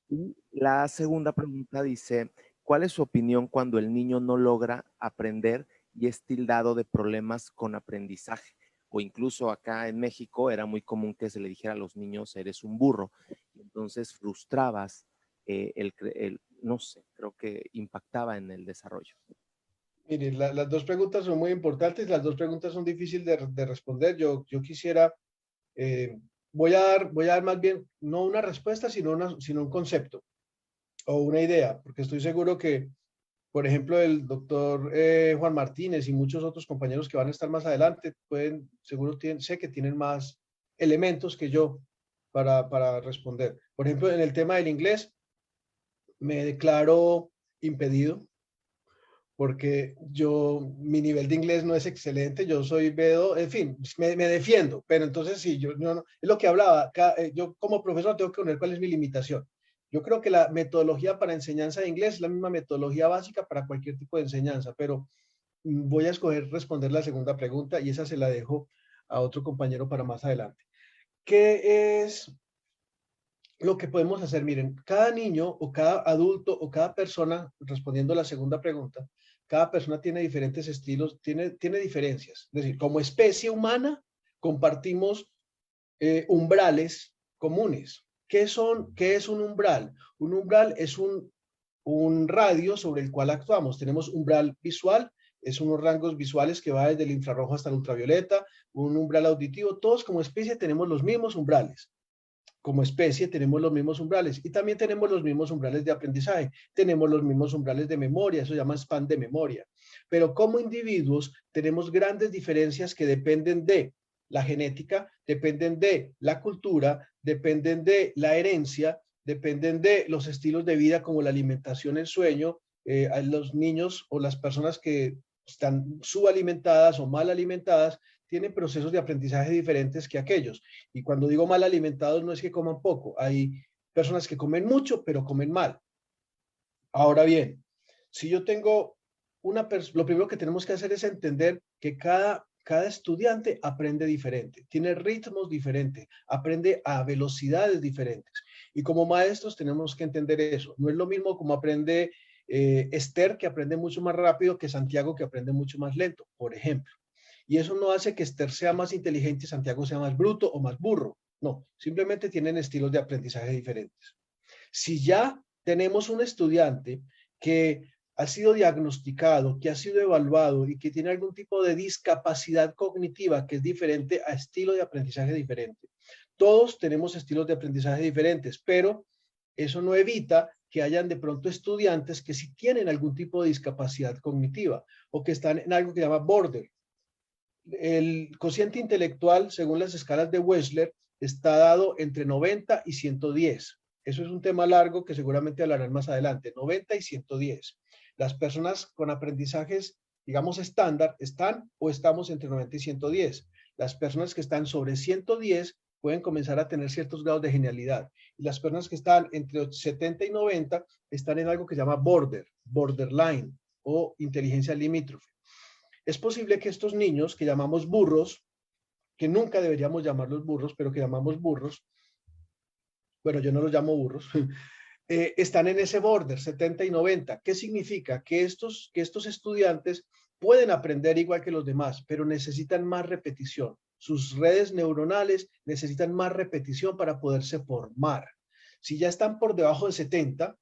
Y la segunda pregunta dice, ¿cuál es su opinión cuando el niño no logra aprender y es tildado de problemas con aprendizaje? O incluso acá en México era muy común que se le dijera a los niños, eres un burro. Y entonces frustrabas, no sé, creo que impactaba en el desarrollo. Mire, las 2 preguntas son muy importantes, las 2 preguntas son difíciles de responder. Yo quisiera, voy a dar más bien, no una respuesta, sino un concepto o una idea, porque estoy seguro que, por ejemplo, el doctor Juan Martínez y muchos otros compañeros que van a estar más adelante, sé que tienen más elementos que yo para responder. Por ejemplo, en el tema del inglés, me declaro impedido porque mi nivel de inglés no es excelente, yo soy B2, en fin, me defiendo, pero entonces sí, yo no, es lo que hablaba, yo como profesor tengo que poner cuál es mi limitación. Yo creo que la metodología para enseñanza de inglés es la misma metodología básica para cualquier tipo de enseñanza, pero voy a escoger responder la segunda pregunta y esa se la dejo a otro compañero para más adelante. ¿Qué es lo que podemos hacer? Miren, cada niño o cada adulto o cada persona, respondiendo a la segunda pregunta, cada persona tiene diferentes estilos, tiene diferencias. Es decir, como especie humana compartimos umbrales comunes. ¿Qué es un umbral? Un umbral es un radio sobre el cual actuamos. Tenemos umbral visual, es unos rangos visuales que va desde el infrarrojo hasta el ultravioleta, un umbral auditivo. Todos como especie tenemos los mismos umbrales. Como especie tenemos los mismos umbrales y también tenemos los mismos umbrales de aprendizaje, tenemos los mismos umbrales de memoria, eso se llama span de memoria. Pero como individuos tenemos grandes diferencias que dependen de la genética, dependen de la cultura, dependen de la herencia, dependen de los estilos de vida como la alimentación, el sueño. Los niños o las personas que están subalimentadas o mal alimentadas tienen procesos de aprendizaje diferentes que aquellos. Y cuando digo mal alimentados no es que coman poco, hay personas que comen mucho pero comen mal. Ahora bien, si yo tengo lo primero que tenemos que hacer es entender que cada estudiante aprende diferente, tiene ritmos diferentes, aprende a velocidades diferentes. Y como maestros tenemos que entender eso. No es lo mismo como aprende Esther, que aprende mucho más rápido, que Santiago, que aprende mucho más lento, por ejemplo. Y eso no hace que Esther sea más inteligente y Santiago sea más bruto o más burro. No, simplemente tienen estilos de aprendizaje diferentes. Si ya tenemos un estudiante que ha sido diagnosticado, que ha sido evaluado y que tiene algún tipo de discapacidad cognitiva que es diferente a estilo de aprendizaje diferente. Todos tenemos estilos de aprendizaje diferentes, pero eso no evita que hayan de pronto estudiantes que sí tienen algún tipo de discapacidad cognitiva o que están en algo que se llama border. El cociente intelectual, según las escalas de Wechsler, está dado entre 90 y 110. Eso es un tema largo que seguramente hablarán más adelante. 90 y 110. Las personas con aprendizajes, digamos, estándar, están o estamos entre 90 y 110. Las personas que están sobre 110 pueden comenzar a tener ciertos grados de genialidad. Y las personas que están entre 70 y 90 están en algo que se llama borderline o inteligencia limítrofe. Es posible que estos niños que llamamos burros, que nunca deberíamos llamarlos burros, pero que llamamos burros, bueno, yo no los llamo burros, están en ese border, 70 y 90. ¿Qué significa? Que estos estudiantes pueden aprender igual que los demás, pero necesitan más repetición. Sus redes neuronales necesitan más repetición para poderse formar. Si ya están por debajo de 70,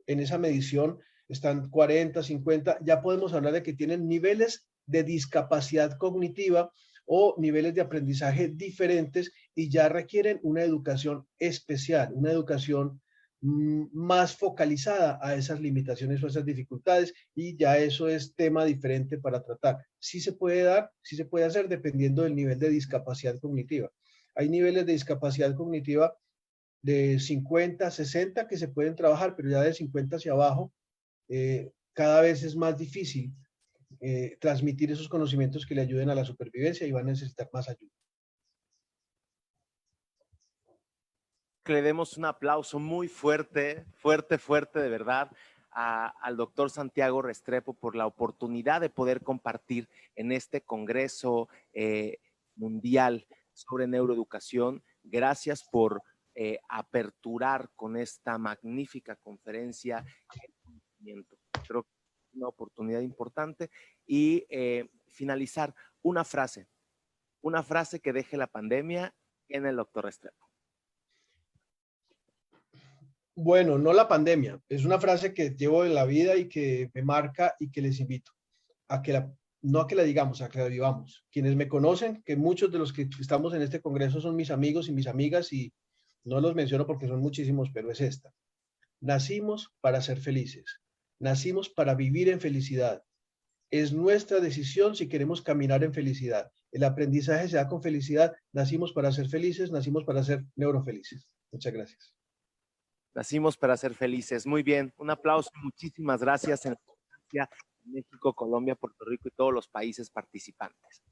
en esa medición están 40, 50, ya podemos hablar de que tienen niveles de discapacidad cognitiva o niveles de aprendizaje diferentes y ya requieren una educación especial, una educación más focalizada a esas limitaciones o esas dificultades, y ya eso es tema diferente para tratar. Sí se puede dar, sí se puede hacer dependiendo del nivel de discapacidad cognitiva. Hay niveles de discapacidad cognitiva de 50, 60 que se pueden trabajar, pero ya de 50 hacia abajo cada vez es más difícil transmitir esos conocimientos que le ayuden a la supervivencia y van a necesitar más ayuda. Que le demos un aplauso muy fuerte, fuerte de verdad al doctor Santiago Restrepo por la oportunidad de poder compartir en este congreso mundial sobre neuroeducación. Gracias por aperturar con esta magnífica conferencia el conocimiento. Creo que es una oportunidad importante y finalizar una frase que deje la pandemia en el doctor Restrepo. Bueno, no la pandemia, es una frase que llevo en la vida y que me marca y que les invito a que no a que la digamos, a que la vivamos. Quienes me conocen, que muchos de los que estamos en este congreso son mis amigos y mis amigas y no los menciono porque son muchísimos, pero es esta. Nacimos para ser felices, nacimos para vivir en felicidad. Es nuestra decisión si queremos caminar en felicidad. El aprendizaje se da con felicidad, nacimos para ser felices, nacimos para ser neurofelices. Muchas gracias. Nacimos para ser felices. Muy bien, un aplauso, muchísimas gracias en México, Colombia, Puerto Rico y todos los países participantes.